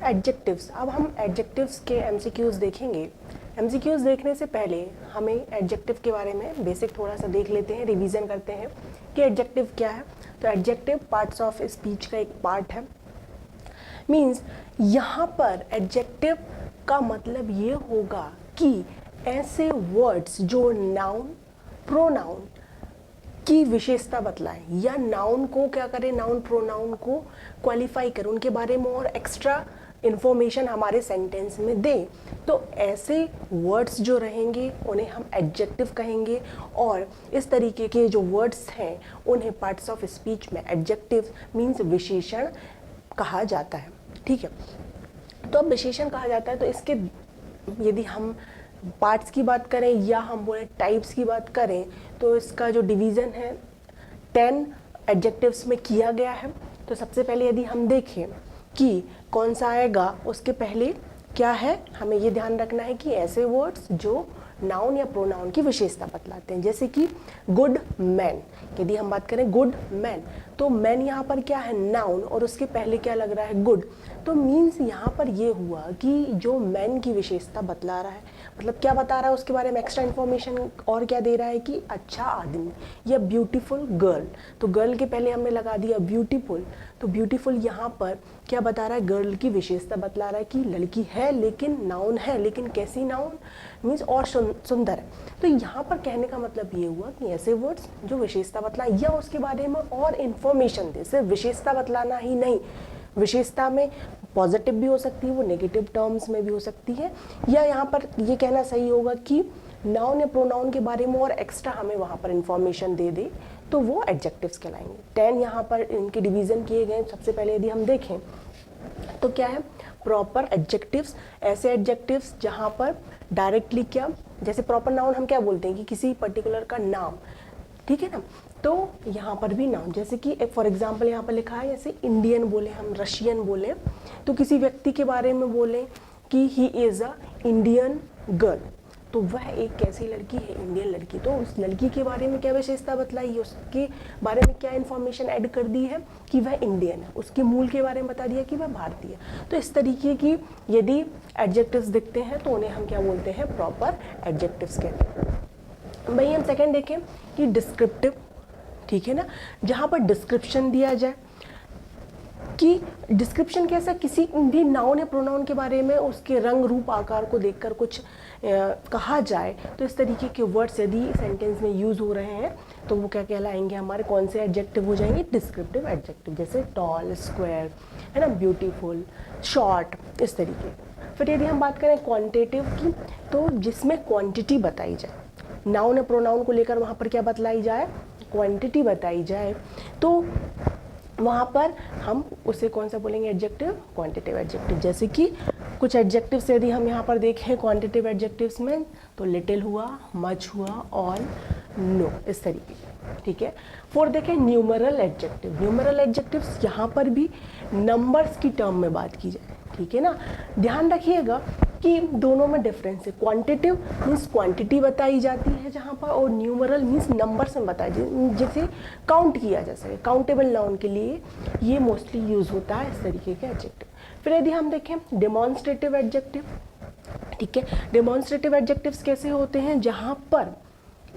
Adjectives, अब हम adjectives के एमसीक्यूज देखेंगे। एमसीक्यूज देखने से पहले हमें एडजेक्टिव के बारे में बेसिक थोड़ा सा देख लेते हैं, रिवीजन करते हैं कि एडजेक्टिव क्या है। तो एडजेक्टिव पार्ट्स ऑफ स्पीच का एक पार्ट है। मीन्स यहाँ पर एडजेक्टिव का मतलब ये होगा कि ऐसे वर्ड्स जो नाउन प्रोनाउन की विशेषता बतलाएं या नाउन को क्या करें, नाउन प्रोनाउन को क्वालिफाई करें, उनके बारे में और एक्स्ट्रा इंफॉर्मेशन हमारे सेंटेंस में दें। तो ऐसे वर्ड्स जो रहेंगे उन्हें हम एडजेक्टिव कहेंगे, और इस तरीके के जो वर्ड्स हैं उन्हें पार्ट्स ऑफ स्पीच में एडजेक्टिव मीन्स विशेषण कहा जाता है। ठीक है, तो अब विशेषण कहा जाता है, तो इसके यदि हम पार्ट्स की बात करें या हम बोले टाइप्स की बात करें, तो इसका जो डिवीज़न है 10 एडजेक्टिव्स में किया गया है। तो सबसे पहले यदि हम देखें कि कौन सा आएगा, उसके पहले क्या है, हमें ये ध्यान रखना है कि ऐसे वर्ड्स जो नाउन या प्रोनाउन की विशेषता बतलाते हैं, जैसे कि गुड मैन। यदि हम बात करें गुड मैन, तो मैन यहाँ पर क्या है, नाउन, और उसके पहले क्या लग रहा है, गुड। तो मीन्स यहाँ पर ये हुआ कि जो मैन की विशेषता बतला रहा है, मतलब क्या बता रहा है उसके बारे में एक्स्ट्रा इन्फॉर्मेशन, और क्या दे रहा है कि अच्छा आदमी या ब्यूटीफुल गर्ल। तो गर्ल के पहले हमने लगा दिया ब्यूटीफुल, तो ब्यूटीफुल यहाँ पर क्या बता रहा है, गर्ल की विशेषता बतला रहा है कि लड़की है लेकिन नाउन है, लेकिन कैसी नाउन, मीन्स और सुंदर है। तो यहाँ पर कहने का मतलब ये हुआ कि ऐसे वर्ड्स जो विशेषता बतलाएं या उसके बारे में और इन्फॉर्मेशन दे, सिर्फ विशेषता बतलाना ही नहीं, विशेषता में पॉजिटिव भी हो सकती है, वो नेगेटिव टर्म्स में भी हो सकती है, या यहाँ पर ये कहना सही होगा कि नाउन या प्रोनाउन के बारे में और एक्स्ट्रा हमें वहाँ पर इंफॉर्मेशन दे दे, तो वो एडजेक्टिव्स कहलाएंगे। 10 यहाँ पर इनके डिवीज़न किए गए। सबसे पहले यदि हम देखें तो क्या है, प्रॉपर एडजेक्टिव्स, ऐसे एडजेक्टिव्स जहाँ पर डायरेक्टली क्या, जैसे प्रॉपर नाउन हम क्या बोलते हैं कि किसी पर्टिकुलर का नाम, ठीक है ना, तो यहाँ पर भी नाउन, जैसे कि फॉर एग्जांपल यहाँ पर लिखा है, जैसे इंडियन बोले, हम रशियन बोले, तो किसी व्यक्ति के बारे में बोलें कि he is a Indian girl, तो वह एक कैसी लड़की है, इंडियन लड़की। तो उस लड़की के बारे में क्या विशेषता बतलाई है, उसके बारे में क्या इन्फॉर्मेशन ऐड कर दी है कि वह इंडियन है, उसके मूल के बारे में बता दिया कि वह भारतीय है। तो इस तरीके की यदि एडजेक्टिव्स दिखते हैं तो उन्हें हम क्या बोलते हैं, प्रॉपर एडजेक्टिव्स कहते हैं। वहीं हम सेकेंड देखें कि डिस्क्रिप्टिव, ठीक है ना, जहाँ पर डिस्क्रिप्शन दिया जाए, कि डिस्क्रिप्शन कैसा, किसी भी नाउन या प्रोनाउन के बारे में उसके रंग रूप आकार को देखकर कुछ कहा जाए, तो इस तरीके के वर्ड्स यदि सेंटेंस में यूज़ हो रहे हैं तो वो क्या कहलाएंगे, हमारे कौन से एडजेक्टिव हो जाएंगे, डिस्क्रिप्टिव एडजेक्टिव, जैसे टॉल, स्क्वायर, है ना, ब्यूटीफुल, शॉर्ट, इस तरीके। फिर यदि हम बात करें क्वांटिटेटिव की, तो जिसमें क्वांटिटी बताई जाए, नाउन या प्रोनाउन को लेकर वहाँ पर क्या बतलाई जाए, क्वांटिटी बताई जाए, तो वहाँ पर हम उसे कौन सा बोलेंगे, एडजेक्टिव, क्वांटिटेटिव एडजेक्टिव। जैसे कि कुछ एडजेक्टिव्स यदि हम यहाँ पर देखें क्वांटिटेटिव एडजेक्टिव्स में, तो लिटिल हुआ, मच हुआ, ऑल, नो, इस तरीके के, ठीक है। फोर देखें न्यूमरल एडजेक्टिव। न्यूमरल एडजेक्टिव्स यहाँ पर भी नंबर्स की टर्म में बात की जाए, ठीक है ना। ध्यान रखिएगा कि दोनों में डिफरेंस है। क्वांटिटिव मीन्स क्वांटिटी बताई जाती है जहाँ पर, और न्यूमरल मीन्स नंबर्स में बताई जाती, जैसे काउंट किया जा सके, काउंटेबल नाउन के लिए ये मोस्टली यूज़ होता है इस तरीके के एडजेक्टिव। फिर यदि हम देखें डेमोन्स्ट्रेटिव एडजेक्टिव, ठीक है, डेमोन्स्ट्रेटिव एडजेक्टिव्स कैसे होते हैं, जहाँ पर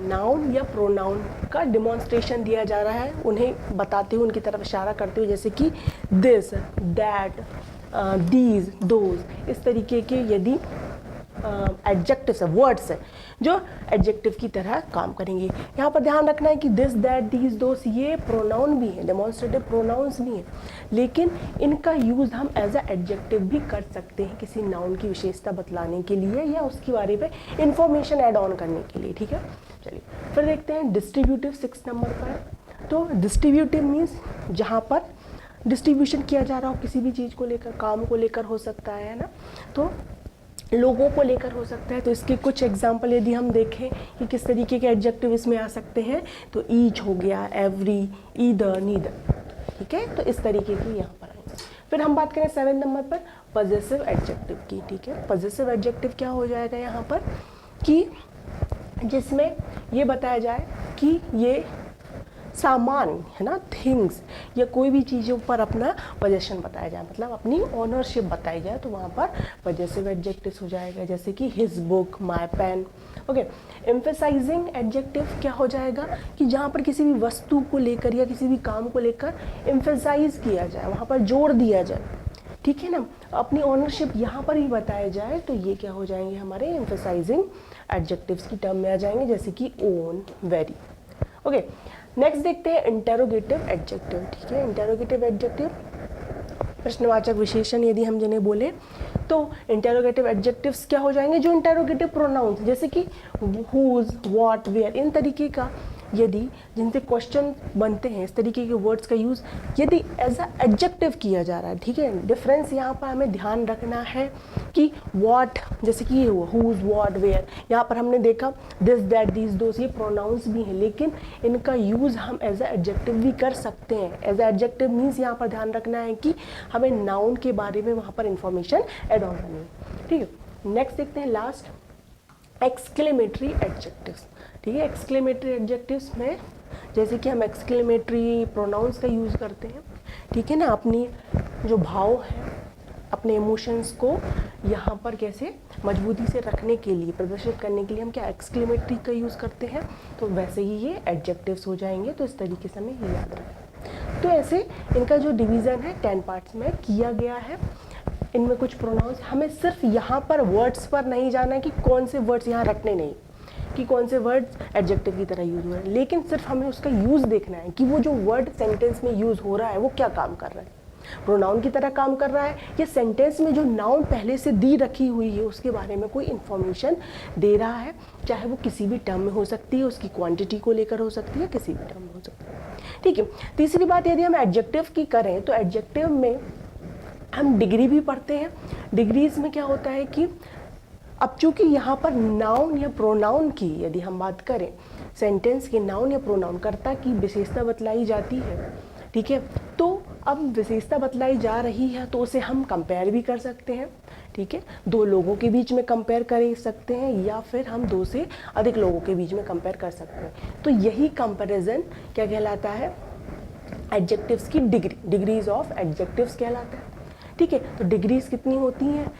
नाउन या प्रोनाउन का डिमॉन्स्ट्रेशन दिया जा रहा है, उन्हें बताते हुए, उनकी तरफ इशारा करते हुए, जैसे कि दिस, दैट, दीज, दोज, इस तरीके के यदि एडजेक्टिव्स है, वर्ड्स है जो एडजेक्टिव की तरह काम करेंगे। यहाँ पर ध्यान रखना है कि दिस, दैट, दीज, दोज ये प्रोनाउन भी हैं, डेमोन्स्ट्रेटिव प्रोनाउंस भी हैं, लेकिन इनका यूज़ हम एज अ एडजेक्टिव भी कर सकते हैं किसी नाउन की विशेषता बतलाने के लिए या उसके बारे में इंफॉर्मेशन ऐड ऑन करने के लिए, ठीक है। चलिए फिर देखते हैं डिस्ट्रीब्यूटिव 6 नंबर पर। तो डिस्ट्रीब्यूटिव मीन्स जहाँ पर डिस्ट्रीब्यूशन किया जा रहा हो किसी भी चीज़ को लेकर, काम को लेकर हो सकता है ना, तो लोगों को लेकर हो सकता है। तो इसके कुछ एग्जाम्पल यदि हम देखें कि किस तरीके के एडजेक्टिव इसमें आ सकते हैं, तो ईच हो गया, एवरी, ईदर, नीदर, ठीक है, तो इस तरीके की यहाँ पर आएंगे। फिर हम बात करें 7 नंबर पर पॉजेसिव एडजेक्टिव की, ठीक है। पॉजेसिव एडजेक्टिव क्या हो जाएगा यहाँ पर, कि जिसमें ये बताया जाए कि ये सामान है ना, थिंग्स या कोई भी चीज़ों पर अपना पोजेशन बताया जाए, मतलब अपनी ओनरशिप बताई जाए, तो वहाँ पर पजेसिव एडजेक्टिव हो जाएगा, जैसे कि his book, my pen. Okay, emphasizing adjective क्या हो जाएगा कि जहाँ पर किसी भी वस्तु को लेकर या किसी भी काम को लेकर एम्फेसाइज किया जाए, वहाँ पर जोर दिया जाए, ठीक है ना, अपनी ओनरशिप यहाँ पर ही बताया जाए, तो ये क्या हो जाएंगे हमारे एम्फेसाइजिंग एडजेक्टिव्स की टर्म में आ जाएंगे, जैसे कि ओन, वेरी। ओके, नेक्स्ट देखते हैं इंटेरोगेटिव एडजेक्टिव। ठीक है, इंटेरोगेटिव एडजेक्टिव प्रश्नवाचक विशेषण यदि हम जिन्हें बोले तो इंटेरोगेटिव एडजेक्टिव्स क्या हो जाएंगे, जो इंटेरोगेटिव प्रोनाउंस जैसे कि हुज, व्हाट, वेयर, इन तरीके का यदि जिनसे क्वेश्चन बनते हैं, इस तरीके के वर्ड्स का यूज़ यदि एज अ एडजेक्टिव किया जा रहा है। ठीक है, डिफरेंस यहाँ पर हमें ध्यान रखना है कि व्हाट, जैसे कि ये हुआ हुज, व्हाट, वेयर, यहाँ पर हमने देखा दिस, दैट, दीज, दोस, ये प्रोनाउंस भी हैं, लेकिन इनका यूज़ हम एज अ एडजेक्टिव भी कर सकते हैं। एज अ एडजेक्टिव मीन्स यहाँ पर ध्यान रखना है कि हमें नाउन के बारे में वहाँ पर इंफॉर्मेशन एड ऑन करनी है। ठीक है, नेक्स्ट देखते हैं लास्ट एक्सक्लेमेटरी एडजेक्टिव्स। ठीक है, एक्सक्लेमेटरी एडजेक्टिव्स में जैसे कि हम एक्सक्लेमेटरी प्रोनाउंस का यूज़ करते हैं, ठीक है ना, अपनी जो भाव है, अपने इमोशंस को यहाँ पर कैसे मजबूती से रखने के लिए, प्रदर्शित करने के लिए हम क्या एक्सक्लेमेटरी का यूज़ करते हैं, तो वैसे ही ये एडजेक्टिव्स हो जाएंगे, तो इस तरीके से हमें ये याद रखें। तो ऐसे इनका जो डिवीज़न है 10 पार्ट्स में किया गया है। इनमें कुछ प्रोनाउंस हमें सिर्फ यहाँ पर वर्ड्स पर नहीं जाना है कि कौन से वर्ड्स यहाँ रखने नहीं, कि कौन से वर्ड्स एडजेक्टिव की तरह यूज़ हो रहे हैं, लेकिन सिर्फ हमें उसका यूज़ देखना है कि वो जो वर्ड सेंटेंस में यूज़ हो रहा है वो क्या काम कर रहा है, प्रोनाउन की तरह काम कर रहा है या सेंटेंस में जो नाउन पहले से दी रखी हुई है उसके बारे में कोई इन्फॉर्मेशन दे रहा है, चाहे वो किसी भी टर्म में हो सकती है, उसकी क्वांटिटी को लेकर हो सकती है, किसी भी टर्म में हो सकती है। ठीक है, तीसरी बात यदि हम एडजेक्टिव की करें तो एडजेक्टिव में हम डिग्री भी पढ़ते हैं। डिग्रीज में क्या होता है कि अब चूंकि यहाँ पर नाउन या प्रोनाउन की यदि हम बात करें, सेंटेंस के नाउन या प्रोनाउन कर्ता की विशेषता बतलाई जाती है, ठीक है, तो अब विशेषता बतलाई जा रही है तो उसे हम कंपेयर भी कर सकते हैं। ठीक है, दो लोगों के बीच में कंपेयर कर सकते हैं या फिर हम दो से अधिक लोगों के बीच में कंपेयर कर सकते हैं, तो यही कंपैरिजन क्या कहलाता है, एडजेक्टिव्स की डिग्री, डिग्रीज ऑफ एडजेक्टिव्स कहलाता है। ठीक है, तो डिग्रीज कितनी होती हैं,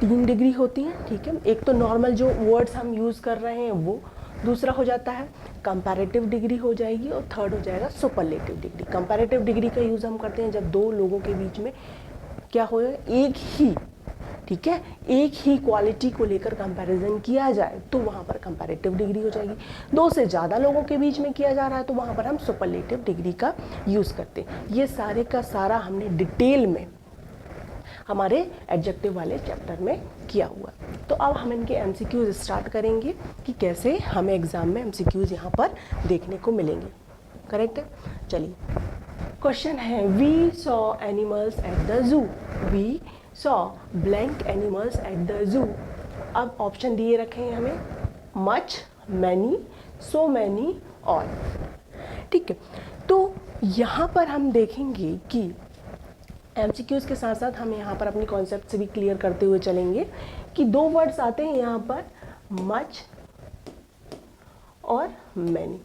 3 डिग्री होती हैं। ठीक है, एक तो नॉर्मल जो वर्ड्स हम यूज़ कर रहे हैं वो, दूसरा हो जाता है कंपैरेटिव डिग्री हो जाएगी, और थर्ड हो जाएगा सुपरलेटिव डिग्री। कंपैरेटिव डिग्री का यूज़ हम करते हैं जब दो लोगों के बीच में क्या हो, एक ही, ठीक है, एक ही क्वालिटी को लेकर कंपैरिजन किया जाए तो वहाँ पर कंपैरेटिव डिग्री हो जाएगी। दो से ज़्यादा लोगों के बीच में किया जा रहा है तो वहाँ पर हम सुपरलेटिव डिग्री का यूज़ करते हैं। ये सारे का सारा हमने डिटेल में हमारे एडजेक्टिव वाले चैप्टर में किया हुआ। तो अब हम इनके एमसीक्यूज स्टार्ट करेंगे कि कैसे हमें एग्जाम में एमसीक्यूज यहाँ पर देखने को मिलेंगे। करेक्ट है, चलिए क्वेश्चन है, we saw animals at the zoo, we saw blank animals at the zoo. अब ऑप्शन दिए रखे हैं हमें, much, many, so many, all. ठीक है, तो यहाँ पर हम देखेंगे कि एमसीक्यूज के साथ साथ हम यहाँ पर अपनी कॉन्सेप्ट से भी क्लियर करते हुए चलेंगे कि दो वर्ड्स आते हैं यहाँ पर, मच और मैनी।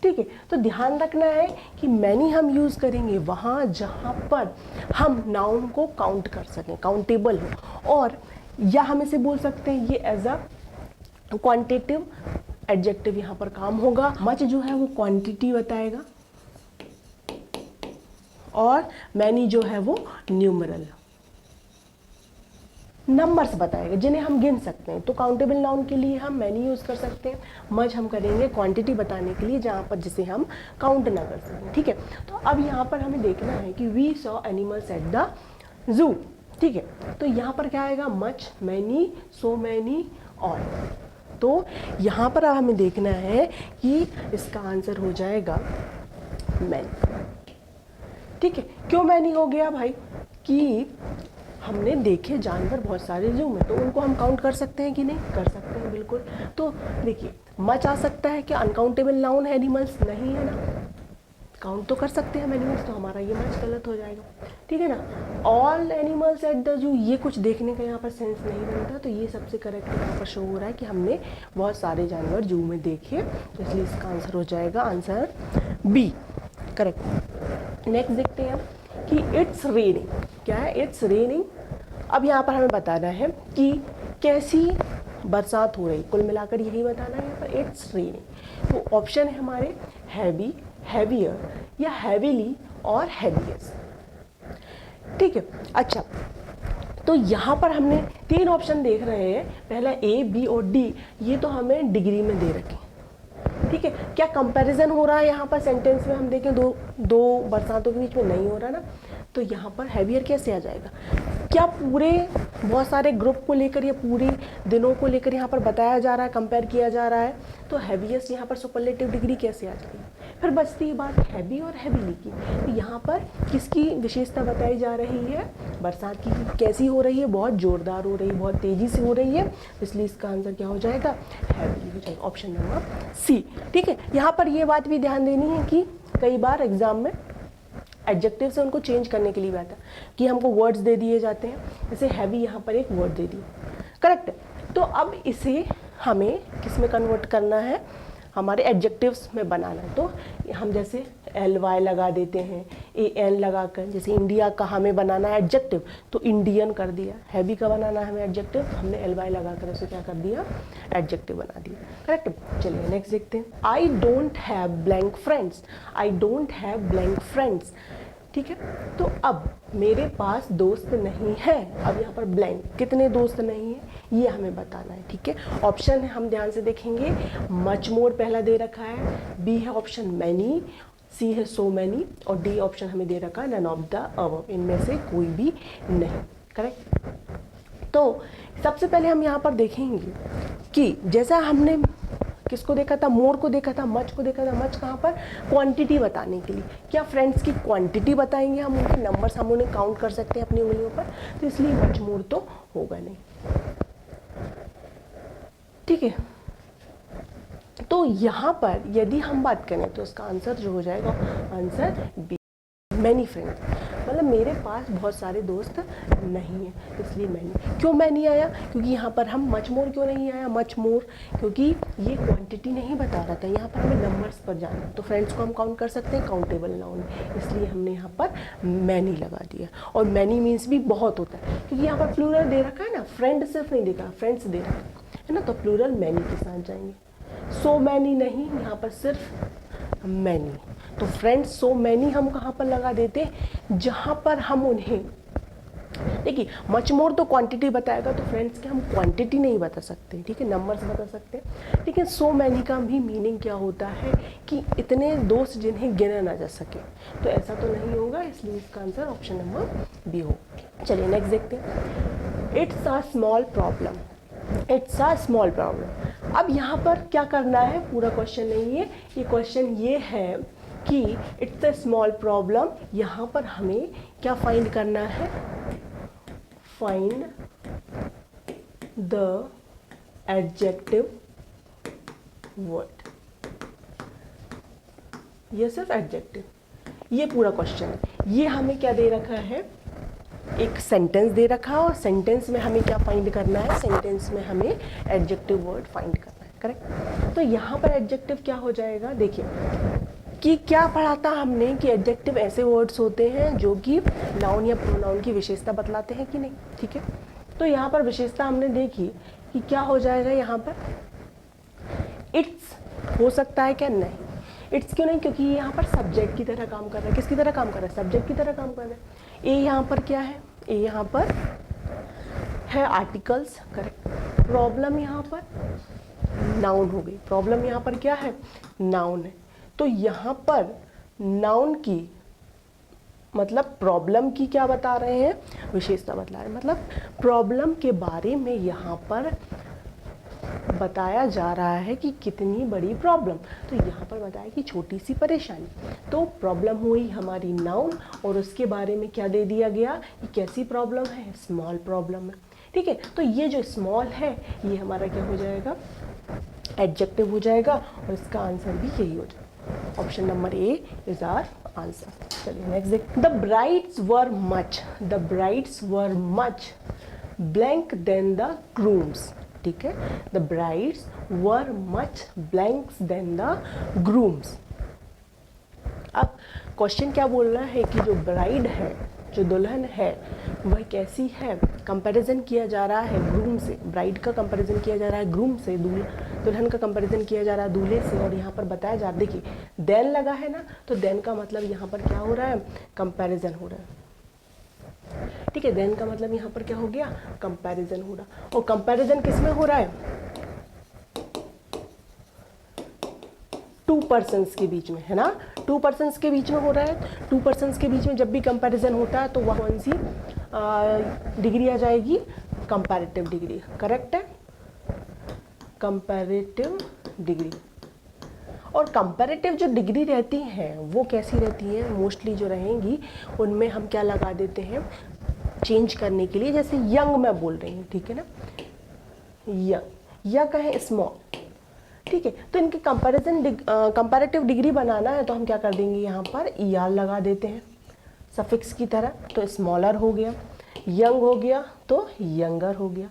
ठीक है, तो ध्यान रखना है कि मैनी हम यूज़ करेंगे वहाँ जहाँ पर हम नाउन को काउंट कर सकें, काउंटेबल हो, और या हम इसे बोल सकते हैं ये एज अ क्वांटिटिव एडजेक्टिव यहाँ पर काम होगा। मच जो है वो क्वांटिटी बताएगा और मैनी जो है वो न्यूमरल नंबर्स बताएगा जिन्हें हम गिन सकते हैं। तो काउंटेबल नाउन के लिए हम मैनी यूज़ कर सकते हैं, मच हम करेंगे क्वांटिटी बताने के लिए जहाँ पर जिसे हम काउंट ना कर सकें। ठीक है, तो अब यहाँ पर हमें देखना है कि we saw animals at the zoo. ठीक है, तो यहाँ पर क्या आएगा, much, many, so many, all. तो यहाँ पर अब हमें देखना है कि इसका आंसर हो जाएगा मैनी। ठीक है, क्यों मैनी हो गया भाई, कि हमने देखे जानवर बहुत सारे जू में, तो उनको हम काउंट कर सकते हैं कि नहीं, कर सकते हैं बिल्कुल। तो देखिए मच आ सकता है, क्या अनकाउंटेबल नाउन है एनिमल्स, नहीं है ना, काउंट तो कर सकते हैं हम एनिमल्स, तो हमारा ये मच गलत हो जाएगा, ठीक है ना। ऑल एनिमल्स एट द जू, ये कुछ देखने का यहाँ पर सेंस नहीं बनता, तो ये सबसे करेक्ट यहाँ पर शो हो रहा है कि हमने बहुत सारे जानवर जू में देखे, तो इसलिए इसका आंसर हो जाएगा आंसर बी, करेक्ट। नेक्स्ट देखते हैं कि इट्स रेनिंग, क्या है, इट्स रेनिंग। अब यहाँ पर हमें बताना है कि कैसी बरसात हो रही, कुल मिलाकर यही बताना है यहाँ पर, इट्स रेनिंग। तो ऑप्शन है हमारे हैवी, हैवियर या हैवीली और हैवीएस्ट, ठीक है। अच्छा, तो यहाँ पर हमने 3 ऑप्शन देख रहे हैं, पहला ए, बी और डी, ये तो हमें डिग्री में दे रखे, ठीक है। क्या कंपैरिजन हो रहा है यहाँ पर सेंटेंस में, हम देखें दो बरसातों के बीच में नहीं हो रहा ना, तो यहाँ पर हैवियर कैसे आ जाएगा? क्या पूरे बहुत सारे ग्रुप को लेकर या पूरे दिनों को लेकर यहाँ पर बताया जा रहा है, कंपेयर किया जा रहा है, तो हैवीएस्ट यहाँ पर सुपरलेटिव डिग्री कैसे आ जाएगी? फिर बचती है बात हैवी और हैवीली की, तो यहाँ पर किसकी विशेषता बताई जा रही है? बरसात की कैसी हो रही है? बहुत जोरदार हो रही है, बहुत तेजी से हो रही है, इसलिए इसका आंसर क्या हो जाएगा? हैवीली हो जाएगा, ऑप्शन नंबर सी, ठीक है। यहाँ पर ये बात भी ध्यान देनी है कि कई बार एग्जाम में एडजेक्टिव से उनको चेंज करने के लिए आता है कि हमको वर्ड्स दे दिए जाते हैं, जैसे हैवी यहाँ पर एक वर्ड दे दिया, करेक्ट है। तो अब इसे हमें किस में कन्वर्ट करना है? हमारे एडजेक्टिव्स में बनाना है, तो हम जैसे ly लगा देते हैं, an लगाकर, जैसे इंडिया का हमें बनाना है एडजेक्टिव, तो इंडियन कर दिया। हैवी का बनाना है हमें एडजेक्टिव, हमने ly लगाकर उसे क्या कर दिया? एडजेक्टिव बना दिया, करेक्ट। चलिए नेक्स्ट देखते हैं। I don't have blank friends, I don't have blank friends, ठीक है। तो अब मेरे पास दोस्त नहीं है, अब यहाँ पर ब्लैंक, कितने दोस्त नहीं है ये हमें बताना है, ठीक है। ऑप्शन है, हम ध्यान से देखेंगे, मच मोर पहला दे रखा है, बी है ऑप्शन मैनी, सी है सो मैनी, और डी ऑप्शन हमें दे रखा है नन ऑफ द अबव, इनमें से कोई भी नहीं, करेक्ट। तो सबसे पहले हम यहाँ पर देखेंगे कि जैसा हमने किसको देखा था? मोर को देखा था, मच को देखा था। मच कहाँ पर? क्वांटिटी बताने के लिए। क्या फ्रेंड्स की क्वांटिटी बताएंगे हम, उनके नंबर्स हम उन्हें काउंट कर सकते हैं अपनी उंगलियों पर, तो इसलिए मच मोर तो होगा नहीं, ठीक है। तो यहाँ पर यदि हम बात करें तो इसका आंसर जो हो जाएगा आंसर बी, मैनी फ्रेंड्स, मतलब मेरे पास बहुत सारे दोस्त नहीं है, इसलिए मैनी। क्यों मैनी आया? क्योंकि यहाँ पर हम मच मोर क्यों नहीं आया? मच मोर क्योंकि ये क्वांटिटी नहीं बता रहा था, यहाँ पर हमें नंबर्स पर जाना, तो फ्रेंड्स को हम काउंट कर सकते हैं, काउंटेबल नाउन, इसलिए हमने यहाँ पर मैनी लगा दिया। और मैनी मीन्स भी बहुत होता है, क्योंकि यहाँ पर प्लूरल दे रखा है ना, फ्रेंड सिर्फ नहीं देखा, फ्रेंड्स दे रखा है ना, तो प्लूरल मैनी के साथ जाएंगे। सो मैनी नहीं, यहाँ पर सिर्फ मैनी, तो फ्रेंड्स सो मैनी हम कहाँ पर लगा देते? जहाँ पर हम उन्हें, देखिए मच मोर तो क्वांटिटी बताएगा, तो फ्रेंड्स के हम क्वांटिटी नहीं बता सकते, ठीक है, नंबर्स बता सकते हैं, लेकिन सो मैनी का भी मीनिंग क्या होता है कि इतने दोस्त जिन्हें गिना ना जा सके, तो ऐसा तो नहीं होगा, इसलिए इसका आंसर ऑप्शन नंबर बी हो। चलिए नेक्स्ट देखते हैं। It's a small problem, it's a small problem. अब यहाँ पर क्या करना है? पूरा क्वेश्चन नहीं है, ये क्वेश्चन ये है कि इट्स अ स्मॉल प्रॉब्लम, यहाँ पर हमें क्या फाइंड करना है? फाइंड द एडजेक्टिव वर्ड, ये सिर्फ एडजेक्टिव, ये पूरा क्वेश्चन है। ये हमें क्या दे रखा है? एक सेंटेंस दे रखा है, और सेंटेंस में हमें क्या फाइंड करना है? सेंटेंस में हमें एडजेक्टिव वर्ड फाइंड करना है, करेक्ट। तो यहाँ पर एडजेक्टिव क्या हो जाएगा? देखिए कि क्या पढ़ा था हमने कि एडजेक्टिव ऐसे वर्ड्स होते हैं जो कि नाउन या प्रोनाउन की विशेषता बतलाते हैं कि नहीं, ठीक है। तो यहाँ पर विशेषता हमने देखी कि क्या हो जाएगा, यहाँ पर इट्स हो सकता है क्या? नहीं, इट्स क्यों नहीं? क्योंकि ये यहाँ पर सब्जेक्ट की तरह काम कर रहा है। किसकी तरह काम कर रहा है? सब्जेक्ट की तरह काम कर रहा है। ए यहाँ पर क्या है? ए यहाँ पर है आर्टिकल्स, करेक्ट। प्रॉब्लम यहाँ पर नाउन हो गई, प्रॉब्लम यहाँ पर क्या है? नाउन है। तो यहाँ पर नाउन की मतलब प्रॉब्लम की क्या बता रहे हैं? विशेषता बतला रहे हैं, मतलब प्रॉब्लम के बारे में यहाँ पर बताया जा रहा है कि कितनी बड़ी प्रॉब्लम। तो यहाँ पर बताया कि छोटी सी परेशानी, तो प्रॉब्लम हुई हमारी नाउन, और उसके बारे में क्या दे दिया गया कि कैसी प्रॉब्लम है? स्मॉल प्रॉब्लम है, ठीक है। तो ये जो स्मॉल है ये हमारा क्या हो जाएगा? एडजेक्टिव हो जाएगा, और इसका आंसर भी यही हो जाएगा। Option number A is our answer. चलिए नेक्स्ट देख। The brides were much blank than the grooms. ठीक है, the brides were much blanks than the grooms. अब क्वेश्चन क्या बोल रहा है कि जो ब्राइड है, जो दुल्हन है, वह कैसी है, कंपैरिजन किया जा रहा है ग्रूम से। ब्राइड का कंपैरिजन किया जा रहा है ग्रूम से, दुल्हन का कंपैरिजन किया जा रहा है दूल्हे से। और यहाँ पर बताया जा रहा है, देखिए देन लगा है ना, तो देन का मतलब यहाँ पर क्या हो रहा है, कंपैरिजन हो रहा है। ठीक है, देन का मतलब यहाँ पर क्या हो गया, कंपैरिजन हो रहा। और कंपैरिजन किस में हो रहा है, टू पर्सन्स के बीच में, है ना, टू पर्सन्स के बीच में हो रहा है। टू पर्सन्स के बीच में जब भी कंपैरिजन होता है तो वह कौन सी डिग्री आ जाएगी, कंपैरेटिव डिग्री। करेक्ट है, कंपैरेटिव डिग्री। और कंपैरेटिव जो डिग्री रहती हैं वो कैसी रहती हैं, मोस्टली जो रहेंगी उनमें हम क्या लगा देते हैं चेंज करने के लिए, जैसे यंग मैं बोल रही हूँ, ठीक है ना, यंग या कहें स्मॉल। ठीक है, तो इनके कंपैरेटिव डिग्री बनाना है तो हम क्या कर देंगे, यहाँ पर ER लगा देते हैं सफिक्स की तरह। तो स्मॉलर हो गया, यंग हो गया तो यंगर हो गया।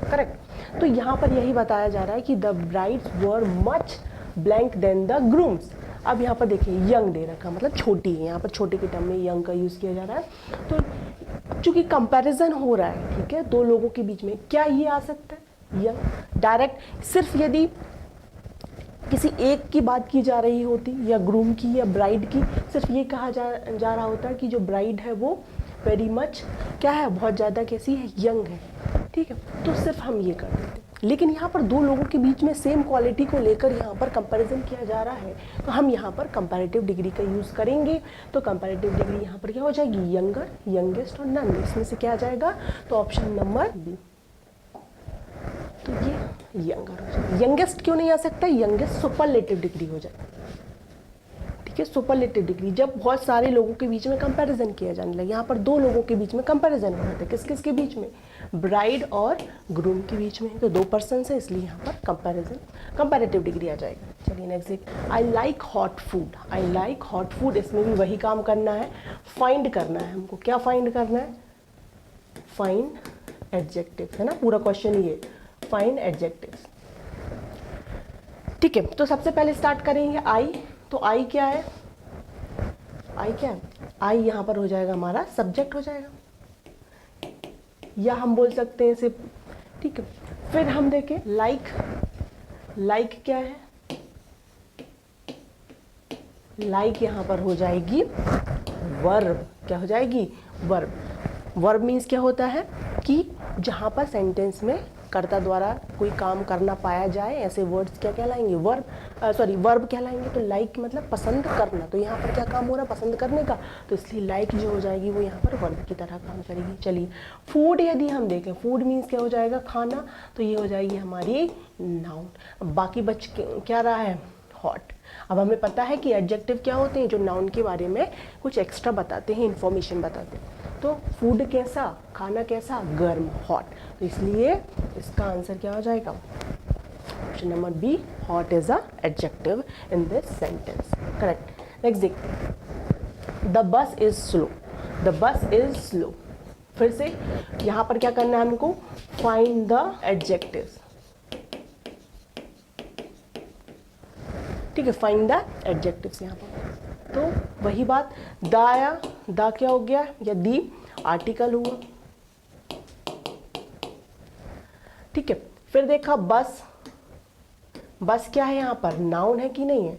करेक्ट। तो यहाँ पर यही बताया जा रहा है कि the brides were much blank than the grooms. अब यहाँ पर देखिए यंग दे रखा, मतलब छोटी है, यहाँ पर छोटे के टर्म में यंग का यूज़ किया जा रहा है। तो चूंकि कंपैरिजन हो रहा है, ठीक है, दो लोगों के बीच में, क्या ये आ सकता है यंग डायरेक्ट। सिर्फ यदि किसी एक की बात की जा रही होती, या ग्रूम की या ब्राइड की, सिर्फ ये कहा जा रहा होता कि जो ब्राइड है वो वेरी मच क्या है, बहुत ज़्यादा कैसी है, यंग है। ठीक है, तो सिर्फ हम ये कर देते। लेकिन यहाँ पर दो लोगों के बीच में सेम क्वालिटी को लेकर यहाँ पर कंपैरिजन किया जा रहा है, तो हम यहाँ पर कंपैरेटिव डिग्री का यूज़ करेंगे। तो कंपैरेटिव डिग्री यहाँ पर क्या हो जाएगी, यंगर, यंगेस्ट और नन। इसमें से क्या आ जाएगा, तो ऑप्शन नंबर बी। तो ये यंगर हो जाए। यंगेस्ट क्यों नहीं आ सकता, यंगेस्ट सुपरलेटिव डिग्री हो जाए। ठीक है, सुपरलेटिव डिग्री जब बहुत सारे लोगों के बीच में कंपैरिजन किया जाने लगे। यहाँ पर दो लोगों के बीच में कंपैरिजन हो रहा था, किस किस के बीच में, ब्राइड और ग्रूम के बीच में। तो दो पर्सन है, इसलिए यहाँ पर कंपैरेटिव डिग्री आ जाएगा। चलिए नेक्स्ट देख। I like hot food, I like hot food. इसमें भी वही काम करना है, फाइंड करना है हमको। क्या फाइंड करना है, फाइंड एडजेक्टिव, है ना, पूरा क्वेश्चन ये फाइंड एडजेक्टिव्स। ठीक है, तो सबसे पहले स्टार्ट करेंगे आई। तो आई क्या है, आई क्या है, आई यहाँ पर हो जाएगा हमारा सब्जेक्ट हो जाएगा, या हम बोल सकते हैं इसे। ठीक है, फिर हम देखें लाइक, लाइक क्या है, लाइक यहाँ पर हो जाएगी वर्ब। क्या हो जाएगी, वर्ब। वर्ब मीन्स क्या होता है कि जहाँ पर सेंटेंस में कर्ता द्वारा कोई काम करना पाया जाए, ऐसे वर्ड्स क्या कहलाएंगे, वर्ब, वर्ब कहलाएंगे। तो लाइक मतलब पसंद करना, तो यहाँ पर क्या काम हो रहा है, पसंद करने का, तो इसलिए लाइक जो हो जाएगी वो यहाँ पर वर्ब की तरह काम करेगी। चलिए फूड यदि हम देखें, फूड मीन्स क्या हो जाएगा, खाना, तो ये हो जाएगी हमारी नाउन। बाकी बच क्या रहा है, हॉट। अब हमें पता है कि एडजेक्टिव क्या होते हैं, जो नाउन के बारे में कुछ एक्स्ट्रा बताते हैं, इंफॉर्मेशन बताते हैं। तो फूड कैसा, खाना कैसा, गर्म, हॉट। तो इसलिए इसका आंसर क्या हो जाएगा, option number B, hot is a adjective in this sentence. Correct. Next देख। The bus is slow, the bus is slow. फिर से यहाँ पर क्या करना है हमको, फाइंड द एडजेक्टिव्स। ठीक है, फाइंड द एडजेक्टिव्स यहाँ पर। तो वही बात, दा आया, दा क्या हो गया, या दी आर्टिकल हुआ। ठीक है, फिर देखा बस, बस क्या है यहाँ पर, नाउन है कि नहीं है,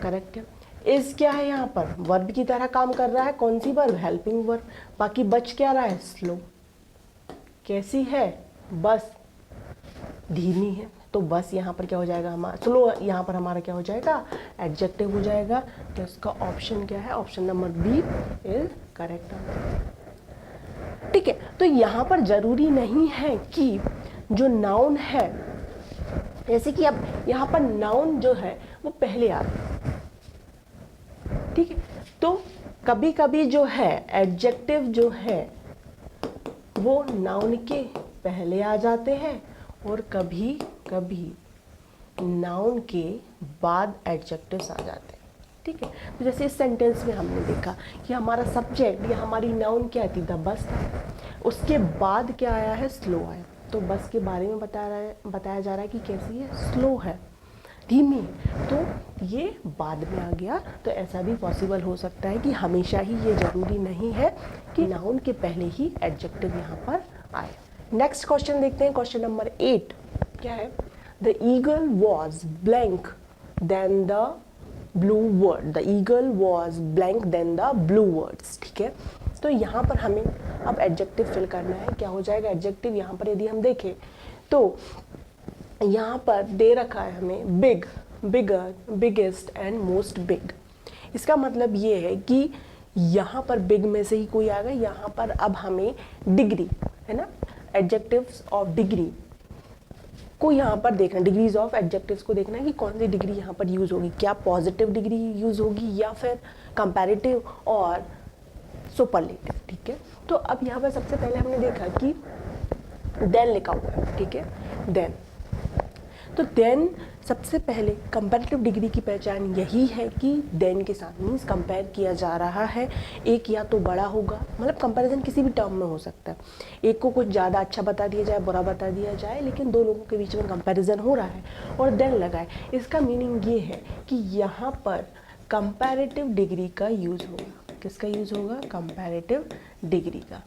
करेक्ट है। इज क्या है यहाँ पर, वर्ब की तरह काम कर रहा है, कौन सी वर्ब, हेल्पिंग वर्ब। बाकी बच क्या रहा है, स्लो। कैसी है, बस धीमी है। तो बस यहाँ पर क्या हो जाएगा हमारा, स्लो यहाँ पर हमारा क्या हो जाएगा, एडजेक्टिव हो जाएगा। तो इसका ऑप्शन क्या है, option number B is correct answer. ठीक है, तो यहाँ पर जरूरी नहीं है कि जो नाउन है, जैसे कि अब यहाँ पर नाउन जो है वो पहले आ रहा है। ठीक है, तो कभी कभी जो है एडजेक्टिव जो है वो नाउन के पहले आ जाते हैं, और कभी कभी नाउन के बाद एडजेक्टिव्स आ जाते हैं। ठीक है, तो जैसे इस सेंटेंस में हमने देखा कि हमारा सब्जेक्ट या हमारी नाउन क्या थी, द बस था, उसके बाद क्या आया है, स्लो आया। तो बस के बारे में बताया जा रहा है कि कैसी है, स्लो है, धीमी है, तो ये बाद में आ गया। तो ऐसा भी पॉसिबल हो सकता है कि हमेशा ही ये जरूरी नहीं है कि नाउन के पहले ही एडजेक्टिव यहाँ पर आए। नेक्स्ट क्वेश्चन देखते हैं, क्वेश्चन नंबर 8 क्या है, the eagle was blank than the blue bird, the eagle was blank than the blue birds. ठीक है, तो यहाँ पर हमें अब एडजेक्टिव फिल करना है। क्या हो जाएगा एडजेक्टिव, यहाँ पर यदि हम देखें तो यहाँ पर दे रखा है हमें big, bigger, biggest and most big. इसका मतलब ये है कि यहाँ पर बिग में से ही कोई आ गया, यहाँ पर अब हमें डिग्री है ना, एडजेक्टिव्स ऑफ डिग्री को यहाँ पर देखना, डिग्रीज ऑफ एडजेक्टिव्स को देखना है कि कौन सी डिग्री यहाँ पर यूज होगी, क्या पॉजिटिव डिग्री यूज होगी या फिर कंपैरेटिव और सुपरलेटिव। ठीक है, तो अब यहाँ पर सबसे पहले हमने देखा कि देन लिखा हुआ है। ठीक है, देन, तो देन सबसे पहले कंपैरेटिव डिग्री की पहचान यही है कि देन के साथ मीन्स कंपेयर किया जा रहा है, एक या तो बड़ा होगा, मतलब कंपैरिजन किसी भी टर्म में हो सकता है, एक को कुछ ज़्यादा अच्छा बता दिया जाए, बुरा बता दिया जाए, लेकिन दो लोगों के बीच में कंपैरिजन हो रहा है और देन लगा है। इसका मीनिंग ये है कि यहाँ पर कंपैरेटिव डिग्री का यूज होगा। किसका यूज होगा, कंपैरेटिव डिग्री का।